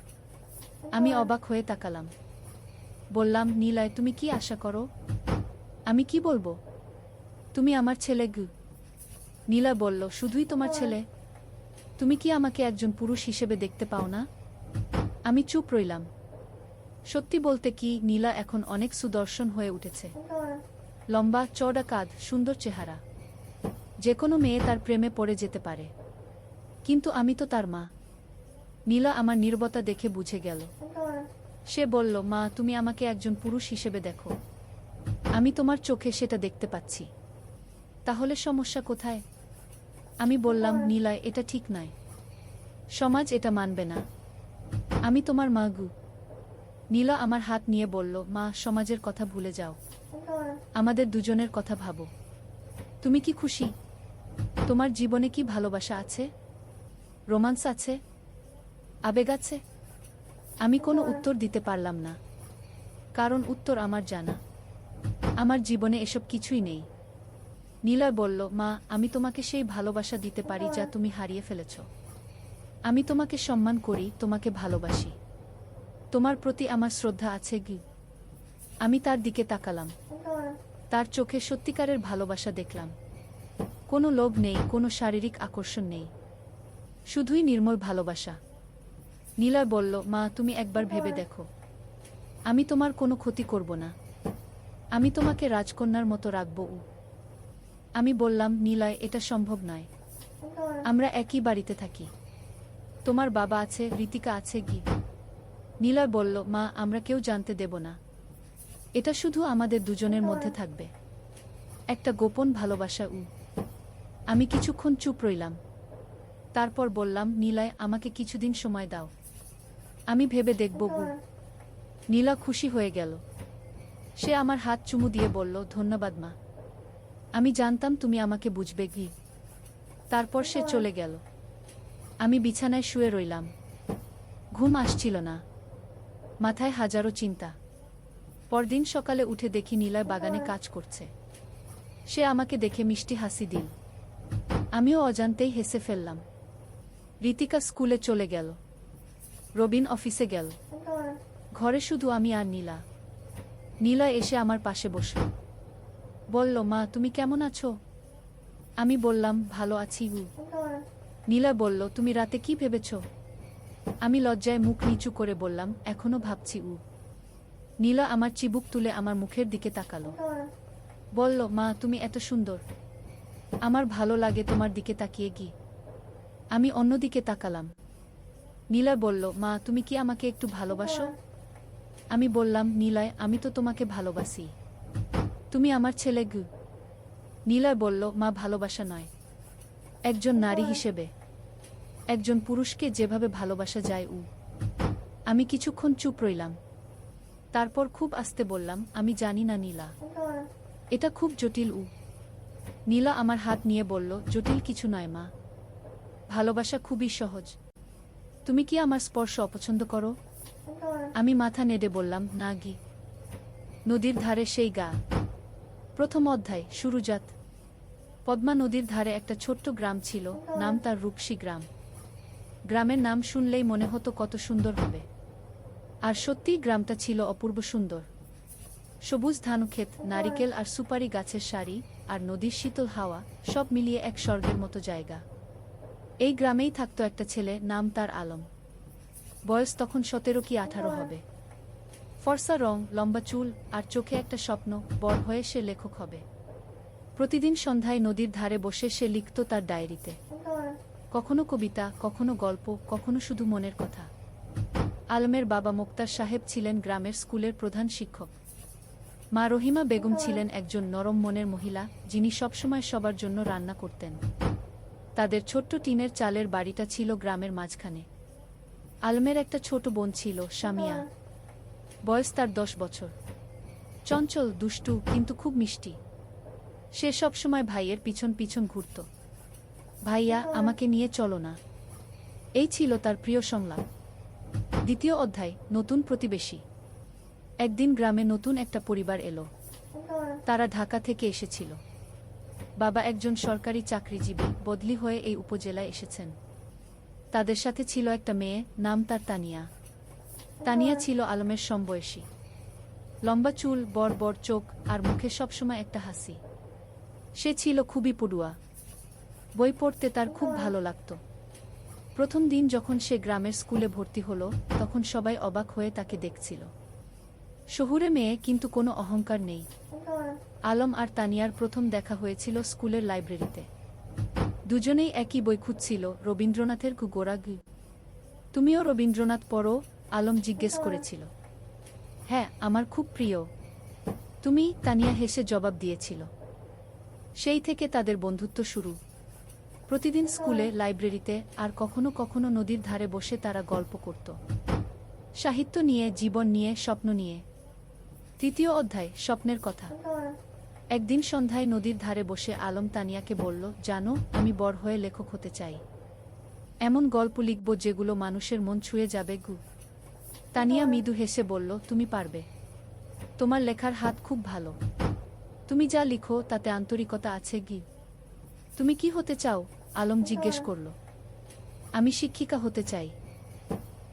আমি অবাক হয়ে তাকালাম। বললাম, নীলয়, তুমি কি আশা করো? আমি কি বলবো? তুমি আমার ছেলে গু। নীলা বলল, শুধুই তোমার ছেলে? তুমি কি আমাকে একজন পুরুষ হিসেবে দেখতে পাও না? আমি চুপ রইলাম। সত্যি বলতে কি, নীলা এখন অনেক সুদর্শন হয়ে উঠেছে। লম্বা, চওড়া কাঁধ, সুন্দর চেহারা। যে কোনো মেয়ে তার প্রেমে পড়ে যেতে পারে। কিন্তু আমি তো তার মা। নীলা আমার নীরবতা দেখে বুঝে গেল। সে বলল, মা, তুমি আমাকে একজন পুরুষ হিসেবে দেখো। আমি তোমার চোখে সেটা দেখতে পাচ্ছি। তাহলে সমস্যা কোথায়? আমি বললাম, নীলয়, এটা ঠিক নয়। সমাজ এটা মানবে না। আমি তোমার মা গু। নীলা আমার হাত নিয়ে বলল, মা, সমাজের কথা ভুলে যাও। আমাদের দুজনের কথা ভাবো। তুমি কি খুশি? তোমার জীবনে কি ভালোবাসা আছে? রোমান্স আছে? আবেগ আছে? আমি কোনো উত্তর দিতে পারলাম না। কারণ উত্তর আমার জানা। আমার জীবনে এসব কিছুই নেই। নীলয় বলল, মা, আমি তোমাকে সেই ভালোবাসা দিতে পারি যা তুমি হারিয়ে ফেলেছ। আমি তোমাকে সম্মান করি, তোমাকে ভালোবাসি। তোমার প্রতি আমার শ্রদ্ধা আছে কি? আমি তার দিকে তাকালাম। তার চোখে সত্যিকারের ভালোবাসা দেখলাম। কোনো লোভ নেই, কোনো শারীরিক আকর্ষণ নেই, শুধুই নির্মল ভালোবাসা। নীলয় বলল, মা, তুমি একবার ভেবে দেখো, আমি তোমার কোনো ক্ষতি করব না। আমি তোমাকে রাজকন্যার মতো রাখব। আমি বললাম, নীলয়, এটা সম্ভব নয়। আমরা একই বাড়িতে থাকি। তোমার বাবা আছে, ঋতিকা আছে কি? নীলয় বলল, মা, আমরা কেউ জানতে দেব না। এটা শুধু আমাদের দুজনের মধ্যে থাকবে, একটা গোপন ভালোবাসা। আমি কিছুক্ষণ চুপ রইলাম। তারপর বললাম, নীলয়, আমাকে কিছুদিন সময় দাও, আমি ভেবে দেখব। নীলা খুশি হয়ে গেল। সে আমার হাত চুমু দিয়ে বলল, ধন্যবাদ মা, আমি জানতাম তুমি আমাকে বুঝবে কি। তারপর সে চলে গেল। আমি বিছানায় শুয়ে রইলাম। ঘুম আসছিল না, মাথায় হাজারো চিন্তা। পরদিন সকালে উঠে দেখি নীলয় বাগানে কাজ করছে। সে আমাকে দেখে মিষ্টি হাসি দিল। আমিও অজান্তেই হেসে ফেললাম। ঋতিকা স্কুলে চলে গেল, রবিন অফিসে গেল। ঘরে শুধু আমি আর নীলা। নীলা এসে আমার পাশে বসল, বলল, মা, তুমি কেমন আছো? আমি বললাম, ভালো আছি। নীলা বলল, তুমি রাতে কি ভেবেছ? আমি লজ্জায় মুখ নিচু করে বললাম, এখনো ভাবছি। নীলা আমার চিবুক তুলে আমার মুখের দিকে তাকালো, বলল, মা, তুমি এত সুন্দর, আমার ভালো লাগে তোমার দিকে তাকিয়ে কি। আমি অন্যদিকে তাকালাম। নীলা বলল, মা, তুমি কি আমাকে একটু ভালোবাসো? আমি বললাম, নীলয়, আমি তো তোমাকে ভালোবাসি, তুমি আমার ছেলে। নীলয় বলল, মা, ভালোবাসা নয়, একজন নারী হিসেবে একজন পুরুষকে যেভাবে ভালোবাসা যায়। আমি কিছুক্ষণ চুপ রইলাম। তারপর খুব আস্তে বললাম, আমি জানি না নীলা, এটা খুব জটিল। নীলা আমার হাত নিয়ে বলল, জটিল কিছু নয় মা, ভালোবাসা খুবই সহজ। তুমি কি আমার স্পর্শ অপছন্দ করো? আমি মাথা নেড়ে বললাম, না গি। নদীর ধারে সেই গা। প্রথম অধ্যায়, শুরুজাত। পদ্মা নদীর ধারে একটা ছোট্ট গ্রাম ছিল, নাম তার রূপসী গ্রাম। গ্রামের নাম শুনলেই মনে হতো কত সুন্দর হবে। আর সত্যিই গ্রামটা ছিল অপূর্ব সুন্দর। সবুজ ধানক্ষেত, নারিকেল আর সুপারি গাছের সারি, আর নদীর শীতল হাওয়া, সব মিলিয়ে এক স্বর্গের মতো জায়গা। এই গ্রামেই থাকতো একটা ছেলে, নাম তার আলম। বয়স তখন 17 কি 18 হবে। ফর্সা রং, লম্বা চুল, আর চোখে একটা স্বপ্ন, বড় হয়ে সে লেখক হবে। প্রতিদিন সন্ধ্যায় নদীর ধারে বসে সে লিখত তার ডায়েরিতে, কখনো কবিতা, কখনো গল্প, কখনো শুধু মনের কথা। আলমের বাবা মোক্তার সাহেব ছিলেন গ্রামের স্কুলের প্রধান শিক্ষক। মা রহিমা বেগম ছিলেন একজন নরম মনের মহিলা, যিনি সবসময় সবার জন্য রান্না করতেন। তাদের ছোট্ট টিনের চালের বাড়িটা ছিল গ্রামের মাঝখানে। আলমের একটা ছোট বোন ছিল, সামিয়া। বয়স তার 10 বছর। চঞ্চল, দুষ্টু, কিন্তু খুব মিষ্টি। সে সবসময় ভাইয়ের পিছন পিছন ঘুরত। ভাইয়া, আমাকে নিয়ে চলো না। এই ছিল তার প্রিয় সংলাপ। দ্বিতীয় অধ্যায়, নতুন প্রতিবেশী। একদিন গ্রামে নতুন একটা পরিবার এলো। তারা ঢাকা থেকে এসেছিল। বাবা একজন সরকারি চাকরিজীবী, বদলি হয়ে এই উপজেলায় এসেছেন। তাদের সাথে ছিল একটা মেয়ে, নাম তার তানিয়া। তানিয়া ছিল আলমের সমবয়সী। লম্বা চুল, বড় বড় চোখ, আর মুখে সবসময় একটা হাসি। সে ছিল খুবই পড়ুয়া। বই পড়তে তার খুব ভালো লাগত। প্রথম দিন যখন সে গ্রামের স্কুলে ভর্তি হলো, তখন সবাই অবাক হয়ে তাকে দেখছিল। শহুরে মেয়ে, কিন্তু কোনো অহংকার নেই। আলম আর তানিয়ার প্রথম দেখা হয়েছিল স্কুলের লাইব্রেরিতে। দুজনেই একই বই খুঁজছিল, রবীন্দ্রনাথের গোরা। তুমিও রবীন্দ্রনাথ পড়ো? আলম জিজ্ঞেস করেছিল। হ্যাঁ, আমার খুব প্রিয়। তুমি? তানিয়া হেসে জবাব দিয়েছিল। সেই থেকে তাদের বন্ধুত্ব শুরু। প্রতিদিন স্কুলে, লাইব্রেরিতে, আর কখনো কখনো নদীর ধারে বসে তারা গল্প করত। সাহিত্য নিয়ে, জীবন নিয়ে, স্বপ্ন নিয়ে। তৃতীয় অধ্যায়, স্বপ্নের কথা। একদিন সন্ধ্যায় নদীর ধারে বসে আলম তানিয়াকে বলল, জানো, আমি বড় হয়ে লেখক হতে চাই। এমন গল্প লিখব যেগুলো মানুষের মন ছুঁয়ে যাবে। তানিয়া মৃদু হেসে বলল, তুমি পারবে। তোমার লেখার হাত খুব ভালো। তুমি যা লিখো তাতে আন্তরিকতা আছে কি? তুমি কি হতে চাও? আলম জিজ্ঞেস করল। আমি শিক্ষিকা হতে চাই।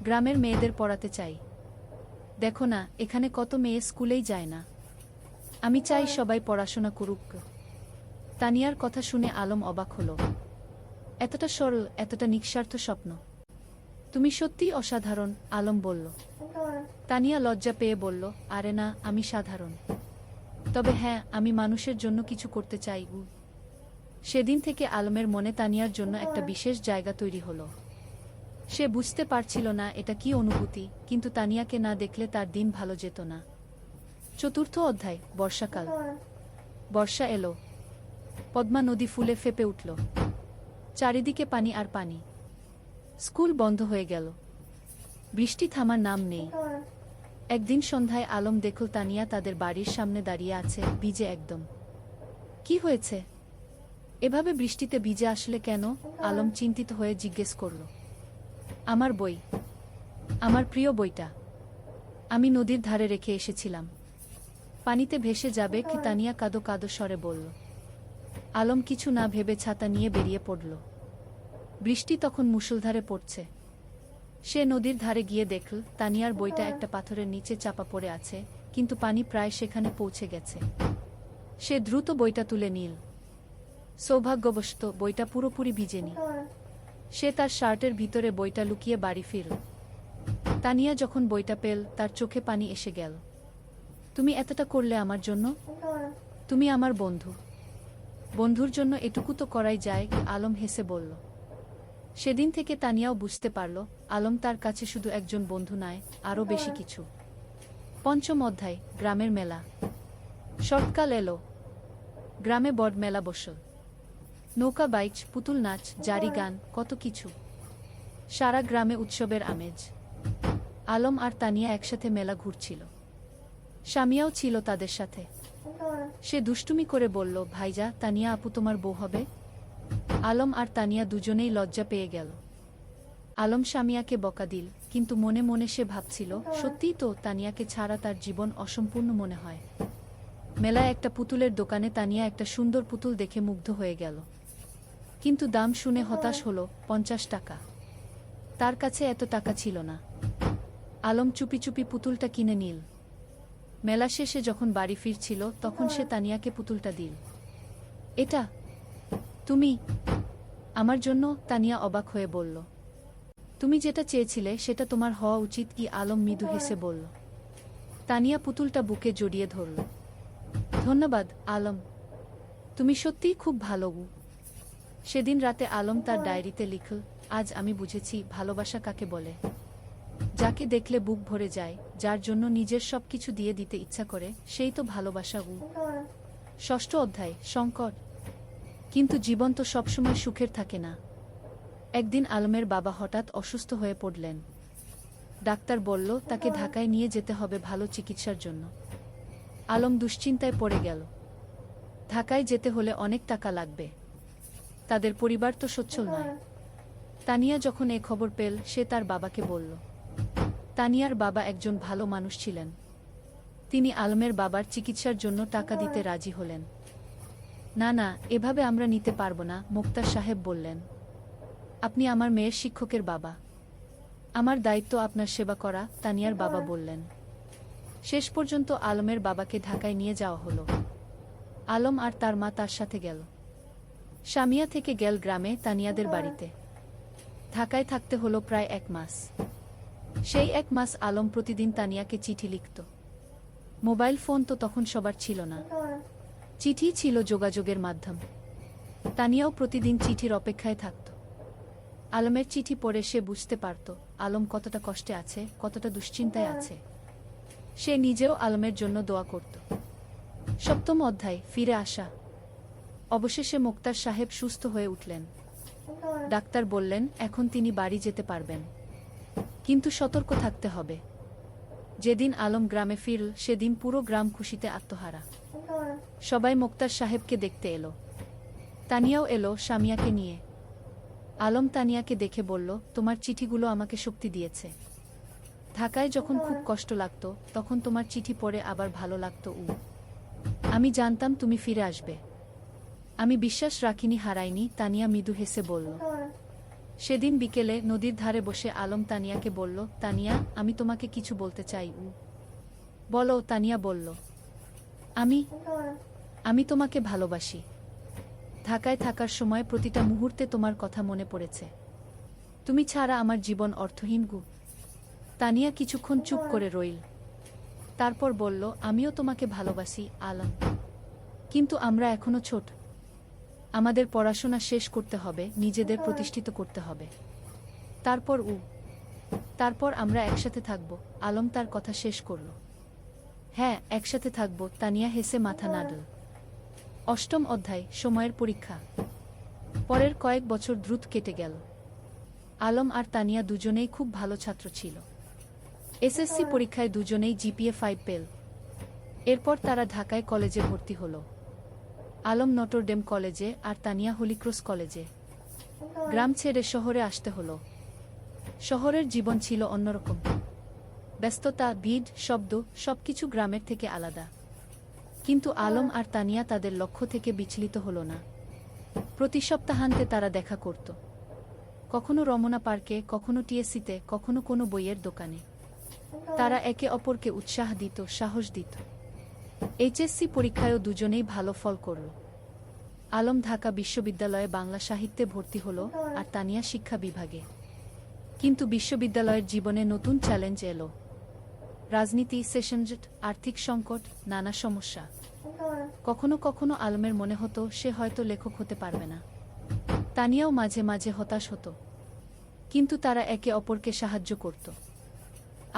গ্রামের মেয়েদের পড়াতে চাই। দেখো না, এখানে কত মেয়ে স্কুলেই যায় না। আমি চাই সবাই পড়াশোনা করুক। তানিয়ার কথা শুনে আলম অবাক হল। এতটা সরল, এতটা নিঃস্বার্থ স্বপ্ন। তুমি সত্যিই অসাধারণ, আলম বলল। তানিয়া লজ্জা পেয়ে বলল, আরে না, আমি সাধারণ। তবে হ্যাঁ, আমি মানুষের জন্য কিছু করতে চাই। সেদিন থেকে আলমের মনে তানিয়ার জন্য একটা বিশেষ জায়গা তৈরি হলো। সে বুঝতে পারছিল না এটা কি অনুভূতি, কিন্তু তানিয়াকে না দেখলে তার দিন ভালো যেত না। চতুর্থ অধ্যায়, বর্ষাকাল। বর্ষা এলো। পদ্মা নদী ফুলে ফেপে উঠল। চারিদিকে পানি আর পানি। স্কুল বন্ধ হয়ে গেল। বৃষ্টি থামার নাম নেই। একদিন সন্ধ্যায় আলম দেখল তানিয়া তাদের বাড়ির সামনে দাঁড়িয়ে আছে, ভিজে একদম। কি হয়েছে? এভাবে বৃষ্টিতে ভিজে আসলে কেন? আলম চিন্তিত হয়ে জিজ্ঞেস করল। আমার বই। আমার প্রিয় বইটা। আমি নদীর ধারে রেখে এসেছিলাম। পানিতে ভেসে যাবে কি? তানিয়া কাঁদো কাঁদো স্বরে বলল। আলম কিছু না ভেবে ছাতা নিয়ে বেরিয়ে পড়ল। বৃষ্টি তখন মুষলধারে পড়ছে। সে নদীর ধারে গিয়ে দেখল তানিয়ার বইটা একটা পাথরের নিচে চাপা পড়ে আছে, কিন্তু পানি প্রায় সেখানে পৌঁছে গেছে। সে দ্রুত বইটা তুলে নিল। সৌভাগ্যবশত বইটা পুরোপুরি ভিজেনি। সে তার শার্টের ভিতরে বইটা লুকিয়ে বাড়ি ফিরল। তানিয়া যখন বইটা পেল, তার চোখে পানি এসে গেল। তুমি এতটা করলে আমার জন্য? তুমি আমার বন্ধু। বন্ধুর জন্য এটুকু তো করাই যায়, আলম হেসে বলল। সেদিন থেকে তানিয়াও বুঝতে পারল, আলম তার কাছে শুধু একজন বন্ধু নয়, আরও বেশি কিছু। পঞ্চম অধ্যায়, গ্রামের মেলা। শরৎকাল এলো। গ্রামে বড় মেলা বসল। নৌকা বাইচ, পুতুল নাচ, জারি গান, কত কিছু। সারা গ্রামে উৎসবের আমেজ। আলম আর তানিয়া একসাথে মেলা ঘুরছিল। স্বামীও ছিল তাদের সাথে। সে দুষ্টুমি করে বলল, ভাইজা, তানিয়া আপু তোমার বউ হবে? আলম আর তানিয়া দুজনেই লজ্জা পেয়ে গেল। আলম স্বামীয়াকে বকা দিল, কিন্তু মনে মনে সে ভাবছিল, সত্যিই তো, তানিয়াকে ছাড়া তার জীবন অসম্পূর্ণ মনে হয়। মেলায় একটা পুতুলের দোকানে তানিয়া একটা সুন্দর পুতুল দেখে মুগ্ধ হয়ে গেল। কিন্তু দাম শুনে হতাশ হল, 50 টাকা। তার কাছে এত টাকা ছিল না। আলম চুপি চুপি পুতুলটা কিনে নিল। মেলা শেষে যখন বাড়ি ফিরছিল, তখন সে তানিয়াকে পুতুলটা দিল। এটা তুমি আমার জন্য? তানিয়া অবাক হয়ে বলল। তুমি যেটা চেয়েছিলে সেটা তোমার হওয়া উচিত কি? আলম মৃদু হেসে বলল। তানিয়া পুতুলটা বুকে জড়িয়ে ধরল। ধন্যবাদ আলম, তুমি সত্যিই খুব ভালো। সেদিন রাতে আলম তার ডায়েরিতে লিখল, আজ আমি বুঝেছি ভালোবাসা কাকে বলে। যাকে দেখলে বুক ভরে যায়, যার জন্য নিজের সবকিছু দিয়ে দিতে ইচ্ছা করে, সেই তো ভালোবাসা। ষষ্ঠ অধ্যায়, সংকট। কিন্তু জীবন তো সবসময় সুখের থাকে না। একদিন আলমের বাবা হঠাৎ অসুস্থ হয়ে পড়লেন। ডাক্তার বলল তাকে ঢাকায় নিয়ে যেতে হবে ভালো চিকিৎসার জন্য। আলম দুশ্চিন্তায় পড়ে গেল। ঢাকায় যেতে হলে অনেক টাকা লাগবে। তাদের পরিবার তো সচ্ছল নয়। তানিয়া যখন এ খবর পেল, সে তার বাবাকে বলল। তানিয়ার বাবা একজন ভালো মানুষ ছিলেন। তিনি আলমের বাবার চিকিৎসার জন্য টাকা দিতে রাজি হলেন। না না, এভাবে আমরা নিতে পারব না, মোক্তার সাহেব বললেন। আপনি আমার মেয়ের শিক্ষকের বাবা। আমার দায়িত্ব আপনার সেবা করা, তানিয়ার বাবা বললেন। শেষ পর্যন্ত আলমের বাবাকে ঢাকায় নিয়ে যাওয়া হলো। আলম আর তার মা তার সাথে গেল। সামিয়া থেকে গেল গ্রামে তানিয়াদের বাড়িতে। ঢাকায় থাকতে হলো প্রায় 1 মাস। সেই 1 মাস আলম প্রতিদিন তানিয়াকে চিঠি লিখত। মোবাইল ফোন তো তখন সবার ছিল না। চিঠি ছিল যোগাযোগের মাধ্যম। তানিয়াও প্রতিদিন চিঠির অপেক্ষায় থাকত। আলমের চিঠি পড়ে সে বুঝতে পারত আলম কতটা কষ্টে আছে, কতটা দুশ্চিন্তায় আছে। সে নিজেও আলমের জন্য দোয়া করত। সপ্তম অধ্যায়, ফিরে আসা। অবশেষে মোক্তার সাহেব সুস্থ হয়ে উঠলেন। ডাক্তার বললেন এখন তিনি বাড়ি যেতে পারবেন, কিন্তু সতর্ক থাকতে হবে। যেদিন আলম গ্রামে ফিরল, সেদিন পুরো গ্রাম খুশিতে আত্মহারা। সবাই মোক্তার সাহেবকে দেখতে এলো। তানিয়াও এলো স্বামীয়াকে নিয়ে। আলম তানিয়াকে দেখে বলল, তোমার চিঠিগুলো আমাকে শক্তি দিয়েছে। ঢাকায় যখন খুব কষ্ট লাগতো, তখন তোমার চিঠি পড়ে আবার ভালো লাগতো। আমি জানতাম তুমি ফিরে আসবে। আমি বিশ্বাস রাখিনি, হারাইনি, তানিয়া মৃদু হেসে বলল। সেদিন বিকেলে নদীর ধারে বসে আলম তানিয়াকে বলল, তানিয়া, আমি তোমাকে কিছু বলতে চাই। বলো, তানিয়া বলল। আমি আমি তোমাকে ভালোবাসি। ঢাকায় থাকার সময় প্রতিটা মুহূর্তে তোমার কথা মনে পড়েছে। তুমি ছাড়া আমার জীবন অর্থহীন গু। তানিয়া কিছুক্ষণ চুপ করে রইল। তারপর বলল, আমিও তোমাকে ভালোবাসি আলম। কিন্তু আমরা এখনো ছোট। আমাদের পড়াশোনা শেষ করতে হবে, নিজেদের প্রতিষ্ঠিত করতে হবে। তারপর আমরা একসাথে থাকব। আলম তার কথা শেষ করল। হ্যাঁ, একসাথে থাকব। তানিয়া হেসে মাথা নাড়ল। অষ্টম অধ্যায়, সময়ের পরীক্ষা। পরের কয়েক বছর দ্রুত কেটে গেল। আলম আর তানিয়া দুজনেই খুব ভালো ছাত্র ছিল। এসএসসি পরীক্ষায় দুজনেই জিপিএ 5 পেল। এরপর তারা ঢাকায় কলেজে ভর্তি হল। আলম নটরডেম কলেজে আর তানিয়া হলিক্রস কলেজে। গ্রাম ছেড়ে শহরে আসতে হলো। শহরের জীবন ছিল অন্যরকম। ব্যস্ততা, ভিড়, শব্দ, সবকিছু গ্রামের থেকে আলাদা। কিন্তু আলম আর তানিয়া তাদের লক্ষ্য থেকে বিচলিত হল না। প্রতি সপ্তাহান্তে তারা দেখা করত। কখনো রমনা পার্কে, কখনো টিএসসিতে, কখনো কোনো বইয়ের দোকানে। তারা একে অপরকে উৎসাহ দিত, সাহস দিত। এইচএসসি পরীক্ষায়ও দুজনেই ভালো ফল করল। আলম ঢাকা বিশ্ববিদ্যালয়ে বাংলা সাহিত্যে ভর্তি হল আর তানিয়া শিক্ষা বিভাগে। কিন্তু বিশ্ববিদ্যালয়ের জীবনে নতুন চ্যালেঞ্জ এলো। রাজনীতি, সেশনজট, আর্থিক সংকট, নানা সমস্যা। কখনো কখনো আলমের মনে হতো সে হয়তো লেখক হতে পারবে না। তানিয়াও মাঝে মাঝে হতাশ হতো। কিন্তু তারা একে অপরকে সাহায্য করত।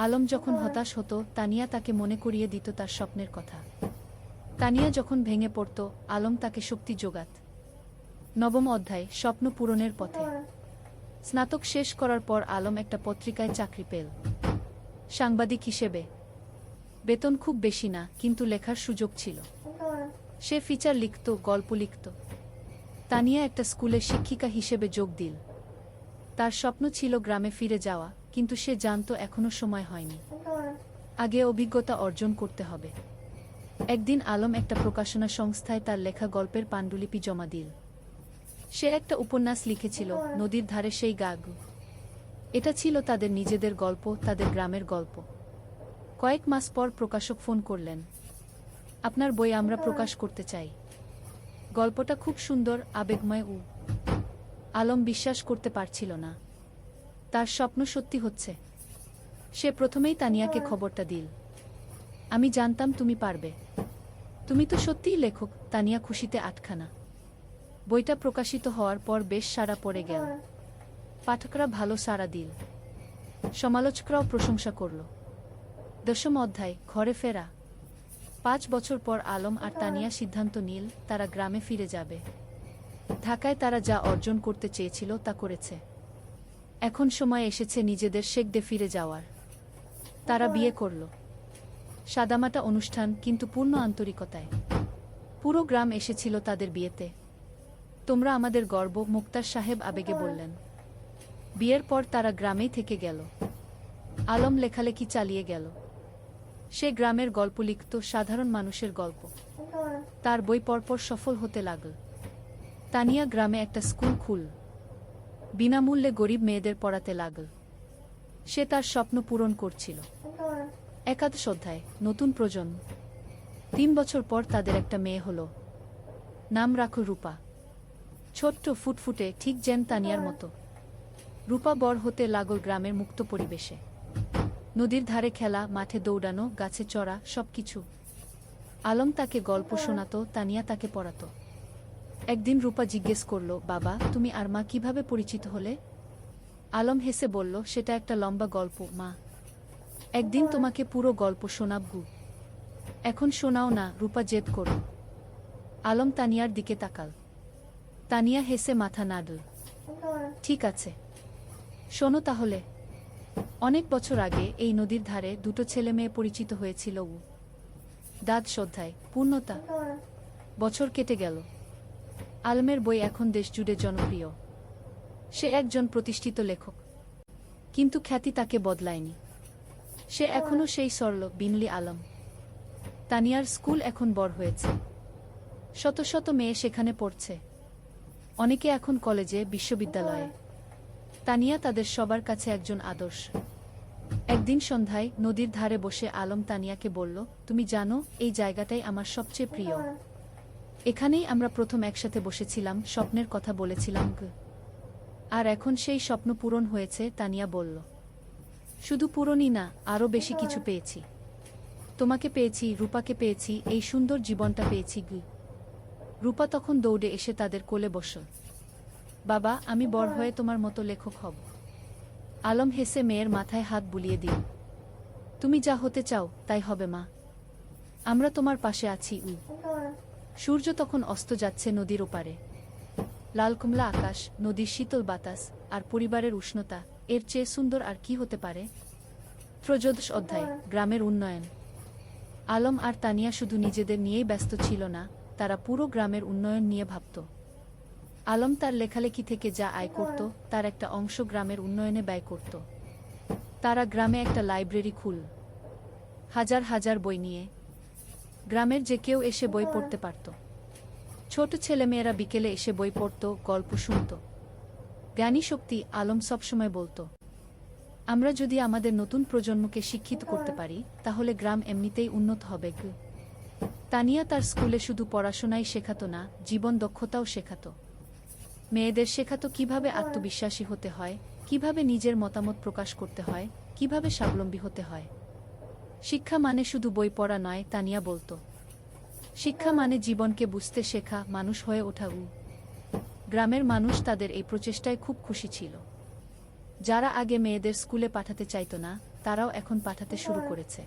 আলম যখন হতাশ হতো, তানিয়া তাকে মনে করিয়ে দিত তার স্বপ্নের কথা। তানিয়া যখন ভেঙে পড়ত, আলম তাকে শক্তি যোগাত। নবম অধ্যায়, স্বপ্ন পূরণের পথে। স্নাতক শেষ করার পর আলম একটা পত্রিকায় চাকরি পেল, সাংবাদিক হিসেবে। বেতন খুব বেশি না, কিন্তু লেখার সুযোগ ছিল। সে ফিচার লিখত, গল্প লিখত। তানিয়া একটা স্কুলে শিক্ষিকা হিসেবে যোগ দিল। তার স্বপ্ন ছিল গ্রামে ফিরে যাওয়া, কিন্তু সে জানত এখনো সময় হয়নি। আগে অভিজ্ঞতা অর্জন করতে হবে। একদিন আলম একটা প্রকাশনা সংস্থায় তার লেখা গল্পের পাণ্ডুলিপি জমা দিল। সে একটা উপন্যাস লিখেছিল, নদীর ধারে সেই গাগ। এটা ছিল তাদের নিজেদের গল্প, তাদের গ্রামের গল্প। কয়েক মাস পর প্রকাশক ফোন করলেন, আপনার বই আমরা প্রকাশ করতে চাই। গল্পটা খুব সুন্দর, আবেগময়। আলম বিশ্বাস করতে পারছিল না। তার স্বপ্ন সত্যি হচ্ছে। সে প্রথমেই তানিয়াকে খবরটা দিল। আমি জানতাম তুমি পারবে। তুমি তো সত্যিই লেখক। তানিয়া খুশিতে আটখানা। বইটা প্রকাশিত হওয়ার পর বেশ সাড়া পড়ে গেল। পাঠকরা ভালো সাড়া দিল। সমালোচকরাও প্রশংসা করল। দশম অধ্যায়, ঘরে ফেরা। 5 বছর পর আলম আর তানিয়া সিদ্ধান্ত নিল তারা গ্রামে ফিরে যাবে। ঢাকায় তারা যা অর্জন করতে চেয়েছিল তা করেছে। এখন সময় এসেছে নিজেদের শেকদে ফিরে যাওয়ার। তারা বিয়ে করল। সাদামাটা অনুষ্ঠান, কিন্তু পূর্ণ আন্তরিকতায়। পুরো গ্রাম এসেছিল তাদের বিয়েতে। তোমরা আমাদের গর্ব, মুক্তার সাহেব আবেগে বললেন। বিয়ের পর তারা গ্রামেই থেকে গেল। আলম লেখালেখি চালিয়ে গেল। সে গ্রামের গল্প লিখত, সাধারণ মানুষের গল্প। তার বই পরপর সফল হতে লাগল। তানিয়া গ্রামে একটা স্কুল খুল, বিনামূল্যে গরিব মেয়েদের পড়াতে লাগল। সে তার স্বপ্ন পূরণ করছিল। একাদশ অধ্যায়, নতুন প্রজন্ম। 3 বছর পর তাদের একটা মেয়ে হলো। নাম রাখো রূপা। ছোট্ট, ফুটফুটে, ঠিক যেন তানিয়ার মতো। রূপা বড় হতে লাগল গ্রামের মুক্ত পরিবেশে। নদীর ধারে খেলা, মাঠে দৌড়ানো, গাছে চড়া, সবকিছু। আলম তাকে গল্প শোনাত, তানিয়া তাকে পড়াত। একদিন রূপা জিজ্ঞেস করল, বাবা, তুমি আর মা কিভাবে পরিচিত হলে? আলম হেসে বলল, সেটা একটা লম্বা গল্প মা। একদিন তোমাকে পুরো গল্প শোনাবো। এখন শোনাও না, রূপা জেদ করল। আলম তানিয়ার দিকে তাকাল। তানিয়া হেসে মাথা নাড়ল। ঠিক আছে, শোনো তাহলে। অনেক বছর আগে এই নদীর ধারে দুটো ছেলে মেয়ে পরিচিত হয়েছিল। দ্বাদশ অধ্যায়, পূর্ণতা। বছর কেটে গেল। আলমের বই এখন দেশ জুড়ে জনপ্রিয়। সে একজন প্রতিষ্ঠিত লেখক। কিন্তু খ্যাতি তাকে বদলায়নি। সে এখনো সেই সরল, বিনলি আলম। তানিয়ার স্কুল এখন বড় হয়েছে। শত শত মেয়ে সেখানে পড়ছে। অনেকে এখন কলেজে, বিশ্ববিদ্যালয়ে। তানিয়া তাদের সবার কাছে একজন আদর্শ। একদিন সন্ধ্যায় নদীর ধারে বসে আলম তানিয়াকে বলল, তুমি জানো, এই জায়গাটাই আমার সবচেয়ে প্রিয়। এখানেই আমরা প্রথম একসাথে বসেছিলাম, স্বপ্নের কথা বলেছিলাম। আর এখন সেই স্বপ্ন পূরণ হয়েছে, তানিয়া বলল। শুধু পূরণই না, আরও বেশি কিছু পেয়েছি। তোমাকে পেয়েছি, রূপাকে পেয়েছি, এই সুন্দর জীবনটা পেয়েছি। রূপা তখন দৌড়ে এসে তাদের কোলে বসল। বাবা, আমি বড় হয়ে তোমার মতো লেখক হব। আলম হেসে মেয়ের মাথায় হাত বুলিয়ে দিল। তুমি যা হতে চাও তাই হবে মা, আমরা তোমার পাশে আছি। সূর্য তখন অস্ত যাচ্ছে নদীর ওপারে। লাল কমলা আকাশ, নদীর শীতল বাতাস আর পরিবারের উষ্ণতা, এর চেয়ে সুন্দর আর কি হতে পারে? ত্রয়োদশ অধ্যায়, গ্রামের উন্নয়ন। আলম আর তানিয়া শুধু নিজেদের নিয়েই ব্যস্ত ছিল না, তারা পুরো গ্রামের উন্নয়ন নিয়ে ভাবত। আলম তার লেখালেখি থেকে যা আয় করত তার একটা অংশ গ্রামের উন্নয়নে ব্যয় করত। তারা গ্রামে একটা লাইব্রেরি খুলল, হাজার হাজার বই নিয়ে। গ্রামের যে কেউ এসে বই পড়তে পারত। ছোট ছেলেমেয়েরা বিকেলে এসে বই পড়ত, গল্প শুনত। জ্ঞানী শক্তি, আলম সবসময় বলত, আমরা যদি আমাদের নতুন প্রজন্মকে শিক্ষিত করতে পারি তাহলে গ্রাম এমনিতেই উন্নত হবে। তানিয়া তার স্কুলে শুধু পড়াশোনাই শেখাত না, জীবন দক্ষতাও শেখাত। মেয়েদের শেখাত কিভাবে আত্মবিশ্বাসী হতে হয়, কিভাবে নিজের মতামত প্রকাশ করতে হয়, কিভাবে স্বাবলম্বী হতে হয়। শিক্ষা মানে শুধু বই পড়া নয়, তানিয়া বলত। শিক্ষা মানে জীবনকে বুঝতে শেখা, মানুষ হয়ে ওঠা। গ্রামের মানুষ তাদের এই প্রচেষ্টায় খুব খুশি ছিল। যারা আগে মেয়েদের স্কুলে পাঠাতে চাইত না, তারাও এখন পাঠাতে শুরু করেছে।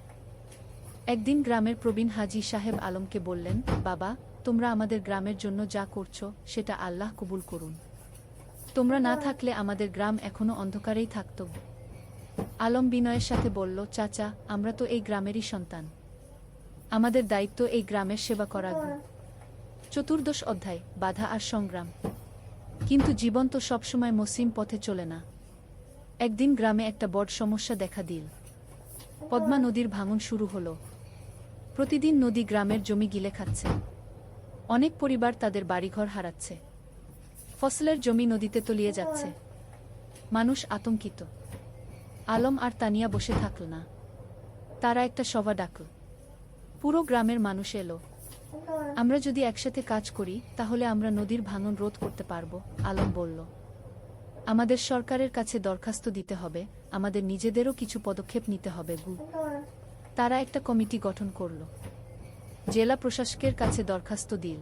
একদিন গ্রামের প্রবীণ হাজী সাহেব আলমকে বললেন, বাবা, তোমরা আমাদের গ্রামের জন্য যা করছো সেটা আল্লাহ কবুল করুন। তোমরা না থাকলে আমাদের গ্রাম এখনো অন্ধকারেই থাকত। আলম বিনয়ের সাথে বলল, চাচা, আমরা তো এই গ্রামেরই সন্তান। আমাদের দায়িত্ব এই গ্রামের সেবা করা। চতুর্দশ অধ্যায়, বাধা আর সংগ্রাম। কিন্তু জীবন তো সবসময় মসৃণ পথে চলে না। একদিন গ্রামে একটা বড় সমস্যা দেখা দিল। পদ্মা নদীর ভাঙন শুরু হলো। প্রতিদিন নদী গ্রামের জমি গিলে খাচ্ছে। অনেক পরিবার তাদের বাড়িঘর হারাচ্ছে। ফসলের জমি নদীতে তলিয়ে যাচ্ছে। মানুষ আতঙ্কিত। আলম আর তানিয়া বসে থাকল না। তারা একটা সভা ডাকল। পুরো গ্রামের মানুষ এলো। আমরা যদি একসাথে কাজ করি তাহলে আমরা নদীর ভাঙন রোধ করতে পারব, আলম বলল। আমাদের সরকারের কাছে দরখাস্ত দিতে হবে, আমাদের নিজেদেরও কিছু পদক্ষেপ নিতে হবে। তারা একটা কমিটি গঠন করল। জেলা প্রশাসকের কাছে দরখাস্ত দিল।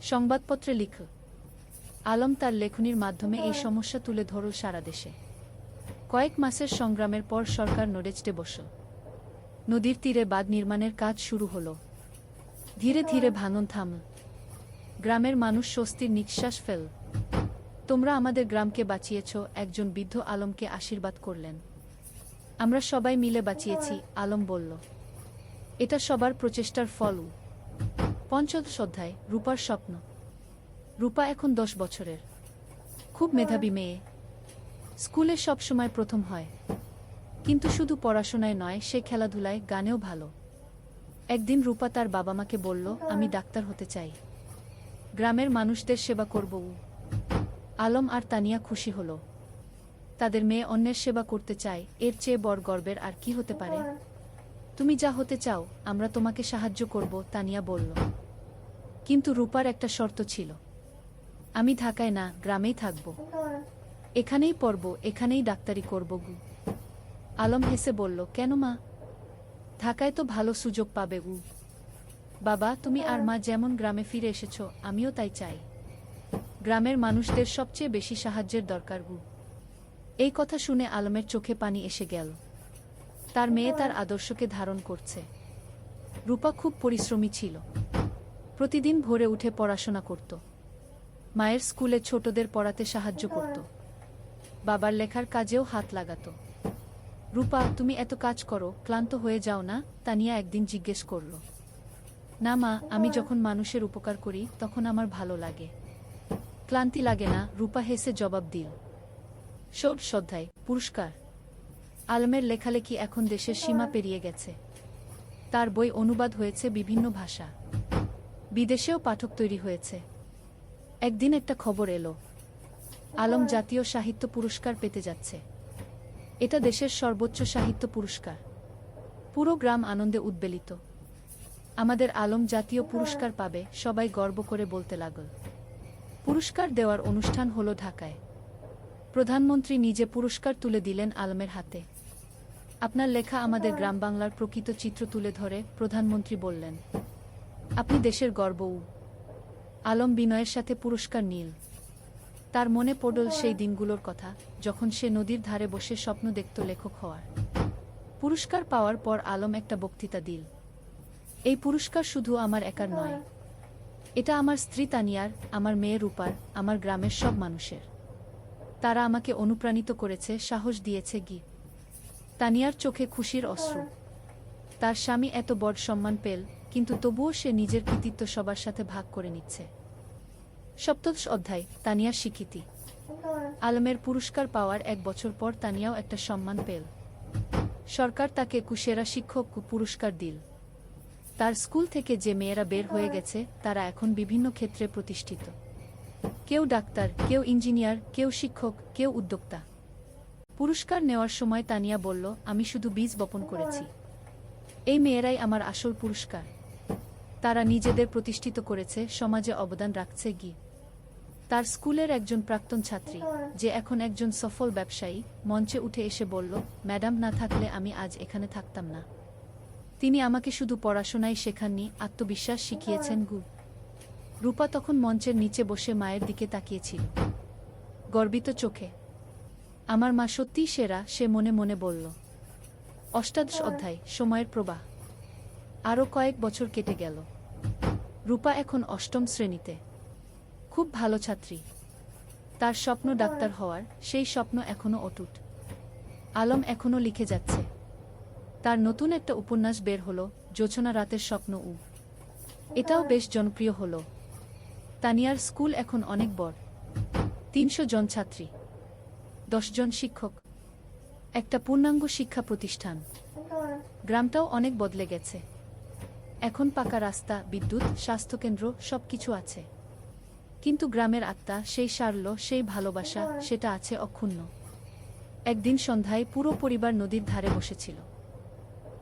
সংবাদপত্রে লিখল। আলম তার লেখনির মাধ্যমে এই সমস্যা তুলে ধরল সারা দেশে। কয়েক মাসের সংগ্রামের পর সরকার নড়েচড়ে বসল। নদীর তীরে বাঁধ নির্মাণের কাজ শুরু হলো। ধীরে ধীরে ভাঙন থামল। গ্রামের মানুষ স্বস্তির নিঃশ্বাস ফেল। তোমরা আমাদের গ্রামকে বাঁচিয়েছ, একজন বৃদ্ধ আলমকে আশীর্বাদ করলেন। আমরা সবাই মিলে বাঁচিয়েছি, আলম বলল। এটা সবার প্রচেষ্টার ফল। পঞ্চদশ অধ্যায়, রূপার স্বপ্ন। রূপা এখন 10 বছরের। খুব মেধাবী মেয়ে। স্কুলে সব সময় প্রথম হয়। কিন্তু শুধু পড়াশোনায় নয়, সে খেলাধুলায়, গানেও ভালো। একদিন রূপা তার বাবা মাকে বলল, আমি ডাক্তার হতে চাই। গ্রামের মানুষদের সেবা করব। আলম আর তানিয়া খুশি হল। তাদের মেয়ে অন্যের সেবা করতে চায়, এর চেয়ে বড় গর্বের আর কি হতে পারে? তুমি যা হতে চাও আমরা তোমাকে সাহায্য করব, তানিয়া বলল। কিন্তু রূপার একটা শর্ত ছিল। আমি ঢাকায় না, গ্রামেই থাকব। এখানেই পড়ব, এখানেই ডাক্তারি করব। আলম হেসে বলল, কেন মা? ঢাকায় তো ভালো সুযোগ পাবে। বাবা, তুমি আর মা যেমন গ্রামে ফিরে এসেছ, আমিও তাই চাই। গ্রামের মানুষদের সবচেয়ে বেশি সাহায্যের দরকার। এই কথা শুনে আলমের চোখে পানি এসে গেল। তার মেয়ে তার আদর্শকে ধারণ করছে। রূপা খুব পরিশ্রমী ছিল। প্রতিদিন ভোরে উঠে পড়াশোনা করত। মায়ের স্কুলে ছোটদের পড়াতে সাহায্য করত। বাবার লেখার কাজেও হাত লাগাত। রূপা, তুমি এত কাজ করো, ক্লান্ত হয়ে যাও না? তানিয়া একদিন জিজ্ঞেস করল। না মা, আমি যখন মানুষের উপকার করি তখন আমার ভালো লাগে। ক্লান্তি লাগে না, রূপা হেসে জবাব দিল। ষোড়শ অধ্যায়, পুরস্কার। আলমের লেখালেখি এখন দেশের সীমা পেরিয়ে গেছে। তার বই অনুবাদ হয়েছে বিভিন্ন ভাষা। বিদেশেও পাঠক তৈরি হয়েছে। একদিন একটা খবর এলো, আলম জাতীয় সাহিত্য পুরস্কার পেতে যাচ্ছে। এটা দেশের সর্বোচ্চ সাহিত্য পুরস্কার। পুরো গ্রাম আনন্দে উদ্বেলিত। আমাদের আলম জাতীয় পুরস্কার পাবে, সবাই গর্ব করে বলতে লাগল। পুরস্কার দেওয়ার অনুষ্ঠান হলো ঢাকায়। প্রধানমন্ত্রী নিজে পুরস্কার তুলে দিলেন আলমের হাতে। আপনার লেখা আমাদের গ্রাম বাংলার প্রকৃত চিত্র তুলে ধরে প্রধানমন্ত্রী বললেন, আপনি দেশের গর্ব। আলম বিনয়ের সাথে পুরস্কার নীল। তার মনে পড়ল সেই দিনগুলোর কথা, যখন সে নদীর ধারে বসে স্বপ্ন দেখত লেখক হওয়ার। পুরস্কার পাওয়ার পর আলম একটা বক্তৃতা দিল। এই পুরস্কার শুধু আমার একার নয়, এটা আমার স্ত্রী তানিয়ার, আমার মেয়ে রূপার, আমার গ্রামের সব মানুষের। তারা আমাকে অনুপ্রাণিত করেছে, সাহস দিয়েছে। তানিয়ার চোখে খুশির অশ্রু। তার স্বামী এত বড় সম্মান পেল, কিন্তু তবুও সে নিজের কৃতিত্ব সবার সাথে ভাগ করে নিচ্ছে। সপ্তদশ অধ্যায়, তানিয়ার স্বীকৃতি। আলমের পুরস্কার পাওয়ার 1 বছর পর তানিয়াও একটা সম্মান পেল। সরকার তাকে কুশেরা শিক্ষক পুরস্কার দিল। তার স্কুল থেকে যে মেয়েরা বের হয়ে গেছে, তারা এখন বিভিন্ন ক্ষেত্রে প্রতিষ্ঠিত। কেউ ডাক্তার, কেউ ইঞ্জিনিয়ার, কেউ শিক্ষক, কেউ উদ্যোক্তা। পুরস্কার নেওয়ার সময় তানিয়া বলল, আমি শুধু বীজ বপন করেছি। এই মেয়েরাই আমার আসল পুরস্কার। তারা নিজেদের প্রতিষ্ঠিত করেছে, সমাজে অবদান রাখছে। তার স্কুলের একজন প্রাক্তন ছাত্রী, যে এখন একজন সফল ব্যবসায়ী, মঞ্চে উঠে এসে বলল, ম্যাডাম না থাকলে আমি আজ এখানে থাকতাম না। তিনি আমাকে শুধু পড়াশোনাই শেখাননি, আত্মবিশ্বাস শিখিয়েছেন। রূপা তখন মঞ্চের নিচে বসে মায়ের দিকে তাকিয়েছিল, গর্বিত চোখে। আমার মা সত্যিই সেরা, সে মনে মনে বলল। অষ্টাদশ অধ্যায়, সময়ের প্রবাহ। আরও কয়েক বছর কেটে গেল। রূপা এখন 8ম শ্রেণীতে। খুব ভালো ছাত্রী। তার স্বপ্ন ডাক্তার হওয়ার, সেই স্বপ্ন এখনো অটুট। আলম এখনো লিখে যাচ্ছে। তার নতুন একটা উপন্যাস বের হলো, জোছনা রাতের স্বপ্ন। এটাও বেশ জনপ্রিয় হলো। তানিয়ার স্কুল এখন অনেক বড়। 300 জন ছাত্রী, 10 জন শিক্ষক, একটা পূর্ণাঙ্গ শিক্ষা প্রতিষ্ঠান। গ্রামটাও অনেক বদলে গেছে। এখন পাকা রাস্তা, বিদ্যুৎ, স্বাস্থ্যকেন্দ্র, সবকিছু আছে। কিন্তু গ্রামের আত্মা, সেই সারল্য, সেই ভালোবাসা, সেটা আছে অক্ষুণ্ণ। একদিন সন্ধ্যায় পুরো পরিবার নদীর ধারে বসেছিল।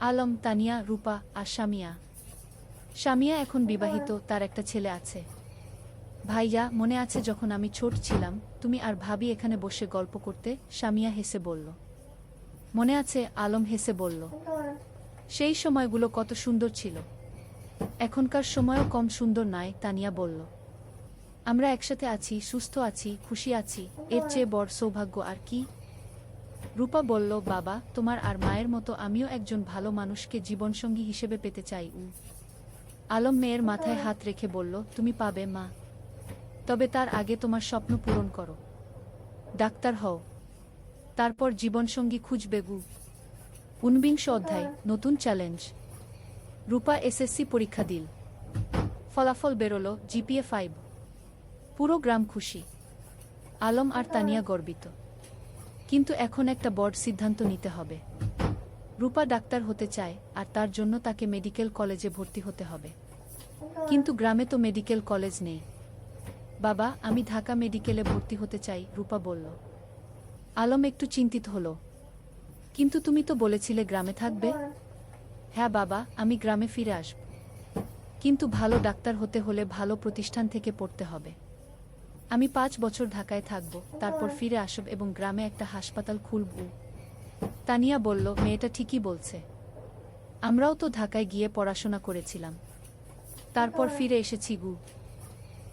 আলম, তানিয়া, রূপা আর সামিয়া। সামিয়া এখন বিবাহিত, তার একটা ছেলে আছে। ভাইয়া, মনে আছে যখন আমি ছোট ছিলাম, তুমি আর ভাবি এখানে বসে গল্প করতে? সামিয়া হেসে বলল। মনে আছে, আলম হেসে বলল। সেই সময়গুলো কত সুন্দর ছিল। এখনকার সময়ও কম সুন্দর নয়, তানিয়া বলল। আমরা একসাথে আছি, সুস্থ আছি, খুশি আছি, এর চেয়ে বড় সৌভাগ্য আর কি? রূপা বলল, বাবা, তোমার আর মায়ের মতো আমিও একজন ভালো মানুষকে জীবনসঙ্গী হিসেবে পেতে চাই। আলম মেয়ের মাথায় হাত রেখে বলল, তুমি পাবে মা। তবে তার আগে তোমার স্বপ্ন পূরণ করো। ডাক্তার হও, তারপর জীবনসঙ্গী খুঁজবে। 49 অধ্যায়, নতুন চ্যালেঞ্জ। রূপা এসএসসি পরীক্ষা দিল। ফলাফল বেরোলো, জিপিএ 5। পুরো গ্রাম খুশি। আলম আর তানিয়া গর্বিত। কিন্তু এখন একটা বড় সিদ্ধান্ত নিতে হবে। রূপা ডাক্তার হতে চায়, আর তার জন্য তাকে মেডিকেল কলেজে ভর্তি হতে হবে। কিন্তু গ্রামে তো মেডিকেল কলেজ নেই। বাবা, আমি ঢাকা মেডিকেলে ভর্তি হতে চাই, রূপা বলল। আলম একটু চিন্তিত হলো। কিন্তু তুমি তো বলেছিলে গ্রামে থাকবে। হ্যাঁ বাবা, আমি গ্রামে ফিরে আসব। কিন্তু ভালো ডাক্তার হতে হলে ভালো প্রতিষ্ঠান থেকে পড়তে হবে। আমি 5 বছর ঢাকায় থাকব, তারপর ফিরে আসব এবং গ্রামে একটা হাসপাতাল খুলব। তানিয়া বলল, মেয়েটা ঠিকই বলছে। আমরাও তো ঢাকায় গিয়ে পড়াশোনা করেছিলাম, তারপর ফিরে এসেছি।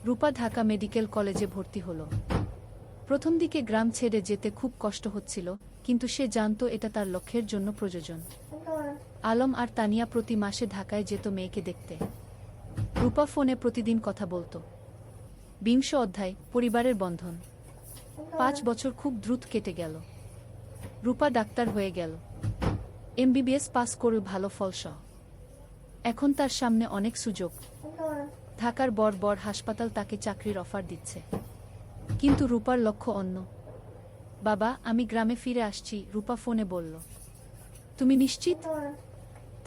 রূপা ঢাকা মেডিকেল কলেজে ভর্তি হলো। প্রথম দিকে গ্রাম ছেড়ে যেতে খুব কষ্ট হচ্ছিল, কিন্তু সে জানত এটা তার লক্ষ্যের জন্য প্রয়োজন। আলম আর তানিয়া প্রতি মাসে ঢাকায় যেত মেয়েকে দেখতে। রূপা ফোনে প্রতিদিন কথা বলত। 20 অধ্যায়, পরিবারের বন্ধন। 5 বছর খুব দ্রুত কেটে গেল। রূপা ডাক্তার হয়ে গেল, এমবিবিএস পাস করে ভালো ফলসহ। এখন তার সামনে অনেক সুযোগ। ঢাকার বড় বড় হাসপাতাল তাকে চাকরির অফার দিচ্ছে। কিন্তু রূপার লক্ষ্য অন্য। বাবা, আমি গ্রামে ফিরে আসছি, রূপা ফোনে বলল। তুমি নিশ্চিত?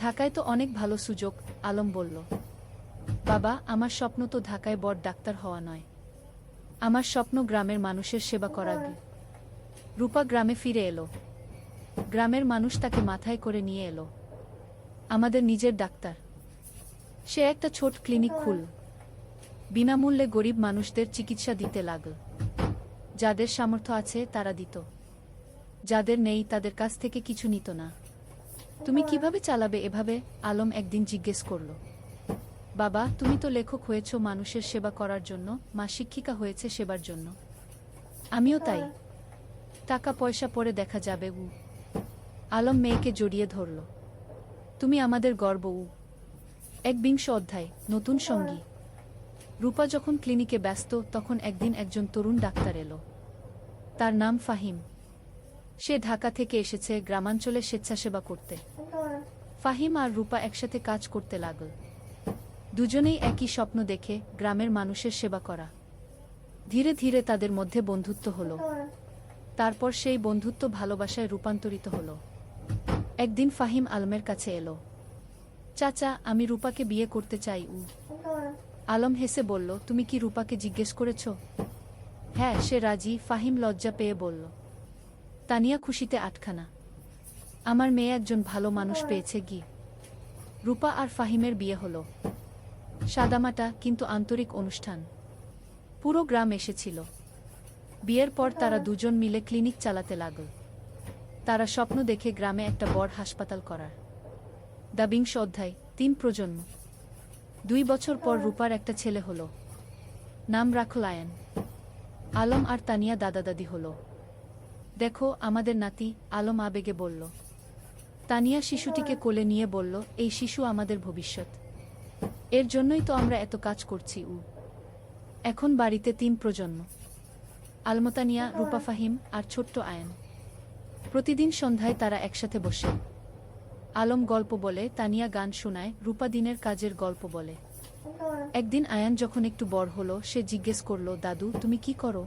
ঢাকায় তো অনেক ভালো সুযোগ, আলম বলল। বাবা, আমার স্বপ্ন তো ঢাকায় বড় ডাক্তার হওয়া নয়। আমার স্বপ্ন গ্রামের মানুষের সেবা করা। রূপা গ্রামে ফিরে এলো। গ্রামের মানুষ তাকে মাথায় করে নিয়ে এলো। আমাদের নিজের ডাক্তার। সে একটা ছোট ক্লিনিক খুলল। বিনামূল্যে গরিব মানুষদের চিকিৎসা দিতে লাগল। যাদের সামর্থ্য আছে তারা দিত, যাদের নেই তাদের কাছ থেকে কিছু নিত না। তুমি কিভাবে চালাবে এভাবে? আলম একদিন জিজ্ঞেস করল। বাবা, তুমি তো লেখক হয়েছ মানুষের সেবা করার জন্য, মা শিক্ষিকা হয়েছে সেবার জন্য। আমিও তাই। টাকা পয়সা পরে দেখা যাবে। আলম মেয়েকে জড়িয়ে ধরল। তুমি আমাদের গর্ব। ১ অধ্যায়, নতুন সঙ্গী। রূপা যখন ক্লিনিকে ব্যস্ত তখন একদিন একজন তরুণ ডাক্তার এলো। তার নাম ফাহিম। সে ঢাকা থেকে এসেছে গ্রামাঞ্চলে স্বেচ্ছাসেবা করতে। ফাহিম আর রূপা একসাথে কাজ করতে লাগল। দুজনেই একই স্বপ্ন দেখে, গ্রামের মানুষের সেবা করা। ধীরে ধীরে তাদের মধ্যে বন্ধুত্ব হলো। তারপর সেই বন্ধুত্ব ভালোবাসায় রূপান্তরিত হলো। একদিন ফাহিম আলমের কাছে এলো। চাচা, আমি রূপাকে বিয়ে করতে চাই। আলম হেসে বলল, তুমি কি রূপাকে জিজ্ঞেস করেছ? হ্যাঁ, সে রাজি। ফাহিম লজ্জা পেয়ে বলল। তানিয়া খুশিতে আটখানা। আমার মেয়ে একজন ভালো মানুষ পেয়েছে। রূপা আর ফাহিমের বিয়ে হলো। সাদামাটা কিন্তু আন্তরিক অনুষ্ঠান। পুরো গ্রাম এসেছিল। বিয়ের পর তারা দুজন মিলে ক্লিনিক চালাতে লাগল। তারা স্বপ্ন দেখে গ্রামে একটা বড় হাসপাতাল করার। ২ অধ্যায়, ৩ প্রজন্ম। ২ বছর পর রূপার একটা ছেলে হলো। নাম রাখল আয়ান। আলম আর তানিয়া দাদা দাদি হলো। দেখো আমাদের নাতি, আলম আবেগে বলল। তানিয়া শিশুটিকে কোলে নিয়ে বলল, এই শিশু আমাদের ভবিষ্যৎ। এর জন্যই তো আমরা এত কাজ করছি। এখন বাড়িতে ৩ প্রজন্ম। আলমতানিয়া, রূপা, ফাহিম আর ছোট্ট আয়ান। প্রতিদিন সন্ধ্যায় তারা একসাথে বসে। আলম গল্প বলে, তানিয়া গান শোনায়, রূপা দিনের কাজের গল্প বলে। একদিন আয়ান যখন একটু বড় হলো, সে জিজ্ঞেস করল, দাদু তুমি কি করো?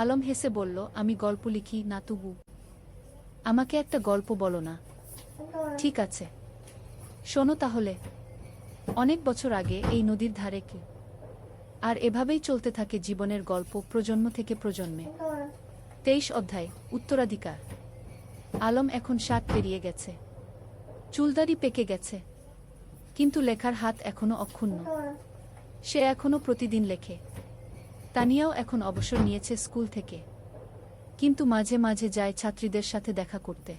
আলম হেসে বলল, আমি গল্প লিখি। না তবু আমাকে একটা গল্প বলো না? ঠিক আছে, শোনো তাহলে। অনেক বছর আগে এই নদীর ধারে কি। আর এভাবেই চলতে থাকে জীবনের গল্প, প্রজন্ম থেকে প্রজন্মে। ২৩ অধ্যায়, উত্তরাধিকার। আলম এখন ৬০ পেরিয়ে গেছে। চুলদাড়ি পেকে গেছে, কিন্তু লেখার হাত এখনো অক্ষুণ্ণ। সে এখনো প্রতিদিন লেখে। তানিয়াও এখন অবসর নিয়েছে স্কুল থেকে, কিন্তু মাঝে মাঝে যায় ছাত্রীদের সাথে দেখা করতে।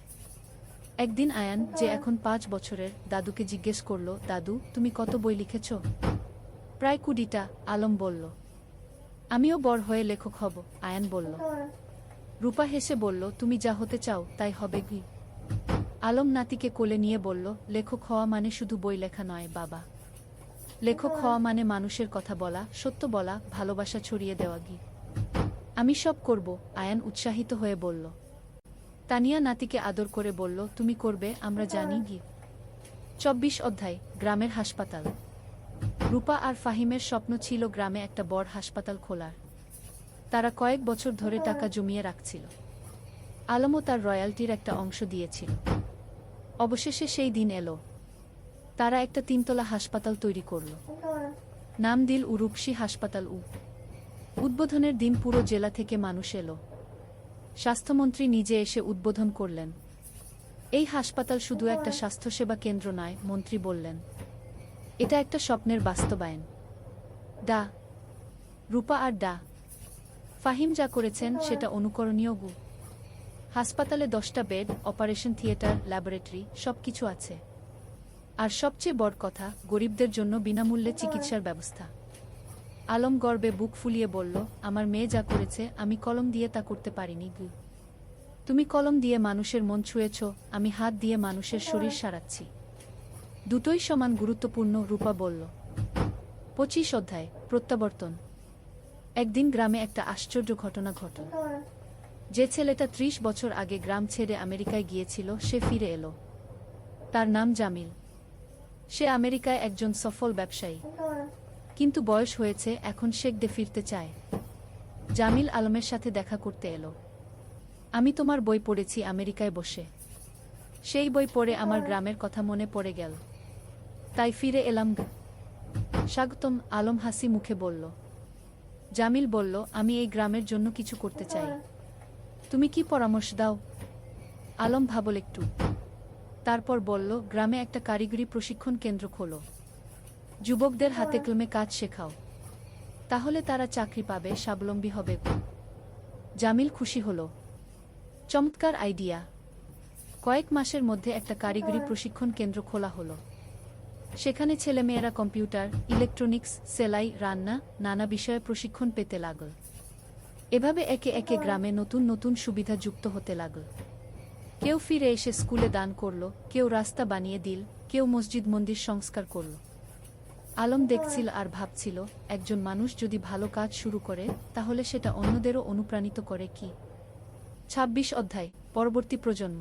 একদিন আয়ান, যে এখন ৫ বছরের, দাদুকে জিজ্ঞেস করল, দাদু তুমি কত বই লিখেছ? প্রায় ২০টা, আলম বলল। আমিও বড় হয়ে লেখক হব, আয়ান বলল। রূপা হেসে বলল, তুমি যা হতে চাও তাই হবে। আলম নাতিকে কোলে নিয়ে বলল, লেখক হওয়া মানে শুধু বই লেখা নয় বাবা। লেখক হওয়া মানে মানুষের কথা বলা, সত্য বলা, ভালোবাসা ছড়িয়ে দেওয়া। আমি সব করব, আয়ান উৎসাহিত হয়ে বলল। তানিয়া নাতিকে আদর করে বলল, তুমি করবে, আমরা জানি। ২৪ অধ্যায়, গ্রামের হাসপাতাল। রূপা আর ফাহিমের স্বপ্ন ছিল গ্রামে একটা বড় হাসপাতাল খোলার। তারা কয়েক বছর ধরে টাকা জমিয়ে রাখছিল। আলমও তার রয়্যালটির একটা অংশ দিয়েছিল। অবশেষে সেই দিন এলো। তারা একটা ৩ তলা হাসপাতাল তৈরি করল। নাম দিল রূপসী হাসপাতাল। উদ্বোধনের দিন পুরো জেলা থেকে মানুষ এলো। স্বাস্থ্যমন্ত্রী নিজে এসে উদ্বোধন করলেন। এই হাসপাতাল শুধু একটা স্বাস্থ্যসেবা কেন্দ্র নয়, মন্ত্রী বললেন, এটা একটা স্বপ্নের বাস্তবায়ন। ডা রূপা আর ডা ফাহিম যা করেছেন সেটা অনুকরণীয়। হাসপাতালে ১০টা বেড, অপারেশন থিয়েটার, ল্যাবরেটরি, সবকিছু আছে। আর সবচেয়ে বড় কথা, গরিবদের জন্য বিনামূল্যে চিকিৎসার ব্যবস্থা। আলম গর্বে বুক ফুলিয়ে বলল, আমার মেয়ে যা করেছে আমি কলম দিয়ে তা করতে পারিনি। তুমি কলম দিয়ে মানুষের মন ছুঁয়েছ, আমি হাত দিয়ে মানুষের শরীর সারাচ্ছি। দুটোই সমান গুরুত্বপূর্ণ, রূপা বলল। ২৫ অধ্যায়, প্রত্যাবর্তন। একদিন গ্রামে একটা আশ্চর্য ঘটনা ঘটল। যে ছেলেটা ৩০ বছর আগে গ্রাম ছেড়ে আমেরিকায় গিয়েছিল সে ফিরে এলো। তার নাম জামিল। সে আমেরিকায় একজন সফল ব্যবসায়ী, কিন্তু বয়স হয়েছে, এখন শেখডে ফিরতে চায়। জামিল আলমের সাথে দেখা করতে এলো। আমি তোমার বই পড়েছি আমেরিকায় বসে। সেই বই পড়ে আমার গ্রামের কথা মনে পড়ে গেল। তাই ফিরে এলাম। স্বাগতম, আলম হাসি মুখে বলল। জামিল বলল, আমি এই গ্রামের জন্য কিছু করতে চাই। তুমি কি পরামর্শ দাও? আলম ভাবল একটু। তারপর বলল, গ্রামে একটা কারিগরি প্রশিক্ষণ কেন্দ্র খোলো। যুবকদের হাতে কলমে কাজ শেখাও। তাহলে তারা চাকরি পাবে, স্বাবলম্বী হবে। জামিল খুশি হল। চমৎকার আইডিয়া। কয়েক মাসের মধ্যে একটা কারিগরি প্রশিক্ষণ কেন্দ্র খোলা হলো। সেখানে ছেলেমেয়েরা কম্পিউটার, ইলেকট্রনিক্স, সেলাই, রান্না, নানা বিষয়ে প্রশিক্ষণ পেতে লাগল। এভাবে একে একে গ্রামে নতুন নতুন সুবিধা যুক্ত হতে লাগল। কেউ ফিরে এসে স্কুলে দান করল, কেউ রাস্তা বানিয়ে দিল, কেউ মসজিদ মন্দির সংস্কার করল। আলম দেখছিল আর ভাবছিল, একজন মানুষ যদি ভালো কাজ শুরু করে তাহলে সেটা অন্যদেরও অনুপ্রাণিত করে। কি ২৬ অধ্যায়, পরবর্তী প্রজন্ম।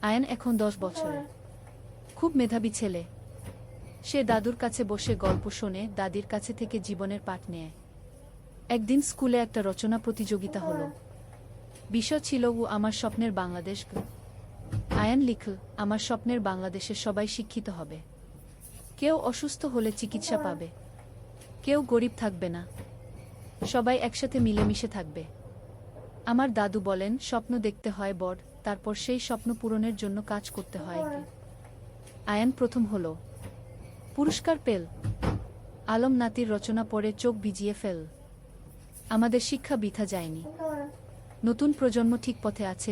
আয়ান এখন ১০ বছরের, খুব মেধাবী ছেলে। সে দাদুর কাছে বসে গল্প শোনে, দাদির কাছে থেকে জীবনের পাঠ নেয়। একদিন স্কুলে একটা রচনা প্রতিযোগিতা হলো। বিষয় ছিল আমার স্বপ্নের বাংলাদেশ। আয়ান লিখল, আমার স্বপ্নের বাংলাদেশে সবাই শিক্ষিত হবে। কেউ অসুস্থ হলে চিকিৎসা পাবে, কেউ গরিব থাকবে না, সবাই একসাথে মিলেমিশে থাকবে। আমার দাদু বলেন, স্বপ্ন দেখতে হয় বড়, তারপর সেই স্বপ্ন পূরণের জন্য কাজ করতে হয়। আয়ান প্রথম হলো, পুরস্কার পেল। আলম নাতির রচনা পড়ে চোখ ভিজিয়ে ফেল। আমাদের শিক্ষা বৃথা যায়নি, নতুন প্রজন্ম ঠিক পথে আছে।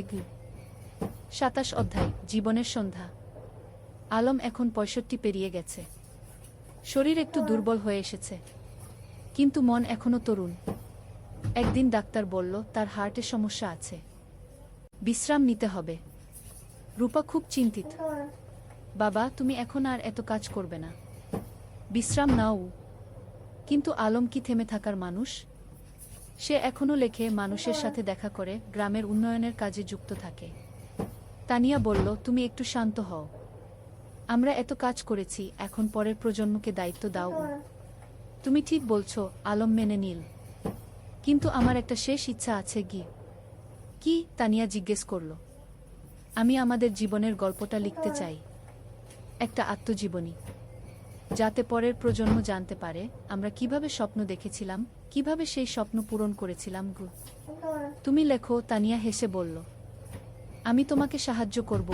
২৭ অধ্যায়, জীবনের সন্ধ্যা। আলম এখন ৬৫ পেরিয়ে গেছে। শরীর একটু দুর্বল হয়ে এসেছে, কিন্তু মন এখনো তরুণ। একদিন ডাক্তার বলল, তার হার্টের সমস্যা আছে, বিশ্রাম নিতে হবে। রূপা খুব চিন্তিত। বাবা, তুমি এখন আর এত কাজ করবে না, বিশ্রাম নাও। কিন্তু আলম কি থেমে থাকার মানুষ? সে এখনো লেখে, মানুষের সাথে দেখা করে, গ্রামের উন্নয়নের কাজে যুক্ত থাকে। তানিয়া বলল, তুমি একটু শান্ত হও। আমরা এত কাজ করেছি, এখন পরের প্রজন্মকে দায়িত্ব দাও। তুমি ঠিক বলছো, আলম মেনে নিল। কিন্তু আমার একটা শেষ ইচ্ছা আছে। কি? তানিয়া জিজ্ঞেস করল। আমি আমাদের জীবনের গল্পটা লিখতে চাই, একটা আত্মজীবনী, যাতে পরের প্রজন্ম জানতে পারে আমরা কিভাবে স্বপ্ন দেখেছিলাম, কিভাবে সেই স্বপ্ন পূরণ করেছিলাম। তুমি লেখো, তানিয়া হেসে বলল। আমি তোমাকে সাহায্য করব।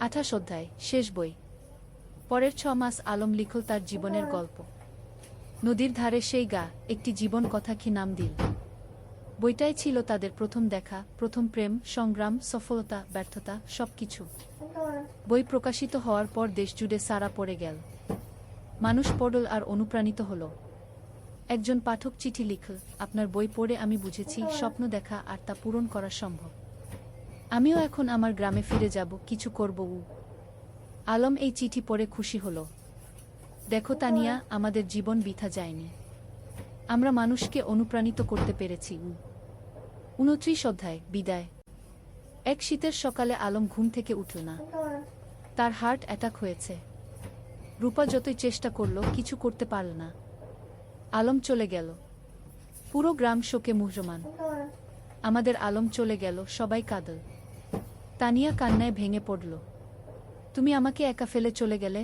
২৮ অধ্যায়, শেষ বই। পরের ৬ মাস আলম লিখল তার জীবনের গল্প। নদীর ধারে সেই গা, একটি জীবন কথা। কি নাম দিল? বইটাই ছিল তাদের প্রথম দেখা, প্রথম প্রেম, সংগ্রাম, সফলতা, ব্যর্থতা, সবকিছু। বই প্রকাশিত হওয়ার পর দেশজুড়ে সাড়া পড়ে গেল। মানুষ পড়ল আর অনুপ্রাণিত হল। একজন পাঠক চিঠি লিখল, আপনার বই পড়ে আমি বুঝেছি স্বপ্ন দেখা আর তা পূরণ করা সম্ভব। আমিও এখন আমার গ্রামে ফিরে যাব, কিছু করব। আলম এই চিঠি পড়ে খুশি হল। দেখো তানিয়া, আমাদের জীবন বৃথা যায়নি, আমরা মানুষকে অনুপ্রাণিত করতে পেরেছি। ২৯ অধ্যায়, বিদায়। এক শীতের সকালে আলম ঘুম থেকে উঠল না। তার হার্ট অ্যাটাক হয়েছে। রূপা যতই চেষ্টা করল, কিছু করতে পারল না। আলম চলে গেল। পুরো গ্রাম শোকে মুহ্যমান। আমাদের আলম চলে গেল, সবাই কাঁদল। তানিয়া কান্নায় ভেঙে পড়ল। তুমি আমাকে একা ফেলে চলে গেলে।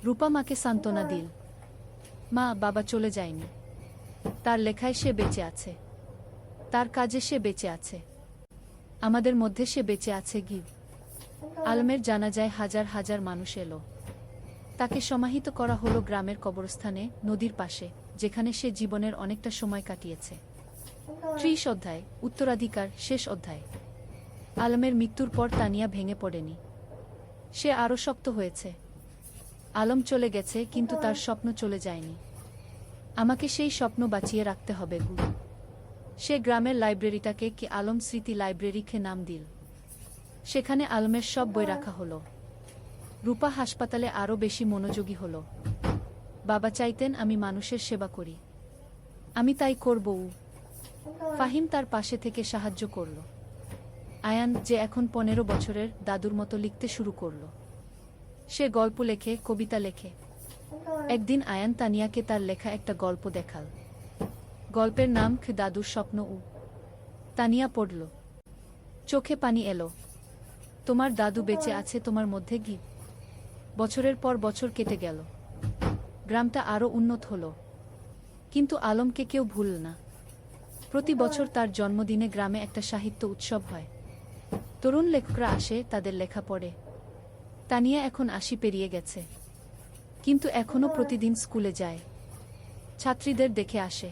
রূপা মাকে সান্ত্বনা দিল। মা, বাবা চলে যায়নি, তার লেখায় সে বেঁচে আছে, তার কাজে সে বেঁচে আছে, আমাদের মধ্যে সে বেঁচে আছে। আলমের জানাজায় হাজার হাজার মানুষ এলো। তাকে সমাহিত করা হলো গ্রামের কবরস্থানে, নদীর পাশে, যেখানে সে জীবনের অনেকটা সময় কাটিয়েছে। ৩০ অধ্যায়, উত্তরাধিকার, শেষ অধ্যায়। আলমের মৃত্যুর পর তানিয়া ভেঙে পড়েনি, সে আরও শক্ত হয়েছে। আলম চলে গেছে, কিন্তু তার স্বপ্ন চলে যায়নি। আমাকে সেই স্বপ্ন বাঁচিয়ে রাখতে হবে। সে গ্রামের লাইব্রেরিটাকে কি আলম স্মৃতি লাইব্রেরিকে নাম দিল। সেখানে আলমের সব বই রাখা হলো। রূপা হাসপাতালে আরও বেশি মনোযোগী হল। বাবা চাইতেন আমি মানুষের সেবা করি, আমি তাই করব। ফাহিম তার পাশে থেকে সাহায্য করল। আয়ান, যে এখন ১৫ বছরের, দাদুর মতো লিখতে শুরু করল। সে গল্প লেখে, কবিতা লেখে। একদিন আয়ান তানিয়াকে তার লেখা একটা গল্প দেখাল। গল্পের নাম দাদুর স্বপ্ন। তানিয়া পড়ল, চোখে পানি এলো। তোমার দাদু বেঁচে আছে তোমার মধ্যে গি। বছরের পর বছর কেটে গেল। গ্রামটা আরও উন্নত হল। কিন্তু আলমকে কেউ ভুল না। প্রতি বছর তার জন্মদিনে গ্রামে একটা সাহিত্য উৎসব হয়। তরুণ লেখকরা আসে, তাদের লেখা পড়ে। তানিয়া এখন ৮০ পেরিয়ে গেছে, কিন্তু এখনও প্রতিদিন স্কুলে যায়, ছাত্রীদের দেখে আসে।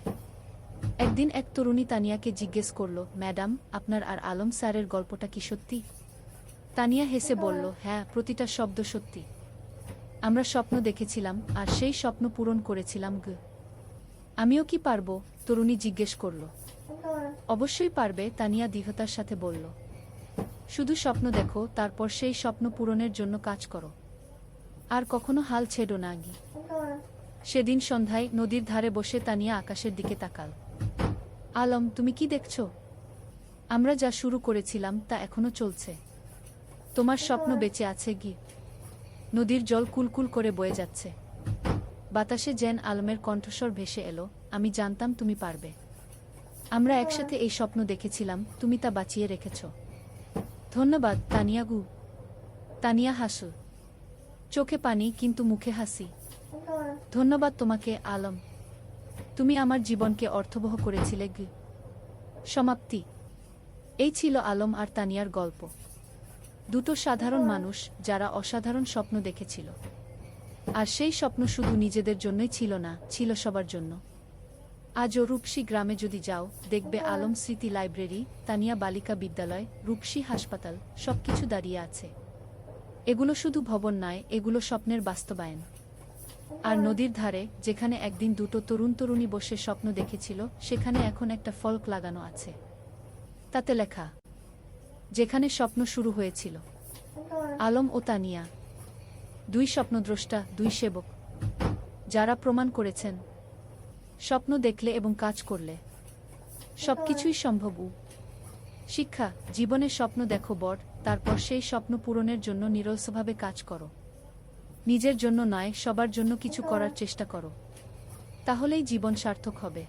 একদিন এক তরুণী তানিয়াকে জিজ্ঞেস করল, ম্যাডাম, আপনার আর আলম স্যারের গল্পটা কি সত্যি? তানিয়া হেসে বলল, হ্যাঁ, প্রতিটা শব্দ সত্যি। আমরা স্বপ্ন দেখেছিলাম আর সেই স্বপ্ন পূরণ করেছিলাম। আমিও কি পারবো? তরুণী জিজ্ঞেস করল। অবশ্যই পারবে, তানিয়া দৃঢ়তার সাথে বলল। শুধু স্বপ্ন দেখো, তারপর সেই স্বপ্ন পূরণের জন্য কাজ করো। আর কখনো হাল ছেড়ো না। সেদিন সন্ধ্যায় নদীর ধারে বসে তানিয়া আকাশের দিকে তাকাল। আলম, তুমি কি দেখছো? আমরা যা শুরু করেছিলাম তা এখনো চলছে। তোমার স্বপ্ন বেঁচে আছে। নদীর জল কুলকুল করে বয়ে যাচ্ছে। বাতাসে যেন আলমের কণ্ঠস্বর ভেসে এলো, আমি জানতাম তুমি পারবে। আমরা একসাথে এই স্বপ্ন দেখেছিলাম, তুমি তা বাঁচিয়ে রেখেছ। ধন্যবাদ তানিয়া। তানিয়া হাসল, চোখে পানি কিন্তু মুখে হাসি। ধন্যবাদ তোমাকে আলম, তুমি আমার জীবনকে অর্থবহ করেছিলে। সমাপ্তি। এই ছিল আলম আর তানিয়ার গল্প। দুটো সাধারণ মানুষ যারা অসাধারণ স্বপ্ন দেখেছিল। আর সেই স্বপ্ন শুধু নিজেদের জন্যই ছিল না, ছিল সবার জন্য। আজও রূপসী গ্রামে যদি যাও, দেখবে আলম স্মৃতি লাইব্রেরি, তানিয়া বালিকা বিদ্যালয়, রূপসী হাসপাতাল, সবকিছু দাঁড়িয়ে আছে। এগুলো শুধু ভবন নয়, এগুলো স্বপ্নের বাস্তবায়ন। আর নদীর ধারে, যেখানে একদিন দুটো তরুণ তরুণী বসে স্বপ্ন দেখেছিল, সেখানে এখন একটা ফলক লাগানো আছে। তাতে লেখা, যেখানে স্বপ্ন শুরু হয়েছিল। আলম ও তানিয়া, দুই স্বপ্নদ্রষ্টা, দুই সেবক, যারা প্রমাণ করেছেন স্বপ্ন দেখলে এবং কাজ করলে সবকিছুই সম্ভব। শিক্ষা, জীবনে স্বপ্ন দেখো বড়, তারপর সেই স্বপ্ন পূরণের জন্য নিরলসভাবে কাজ করো। নিজের জন্য নয়, সবার জন্য কিছু করার চেষ্টা করো। তাহলেই জীবন সার্থক হবে।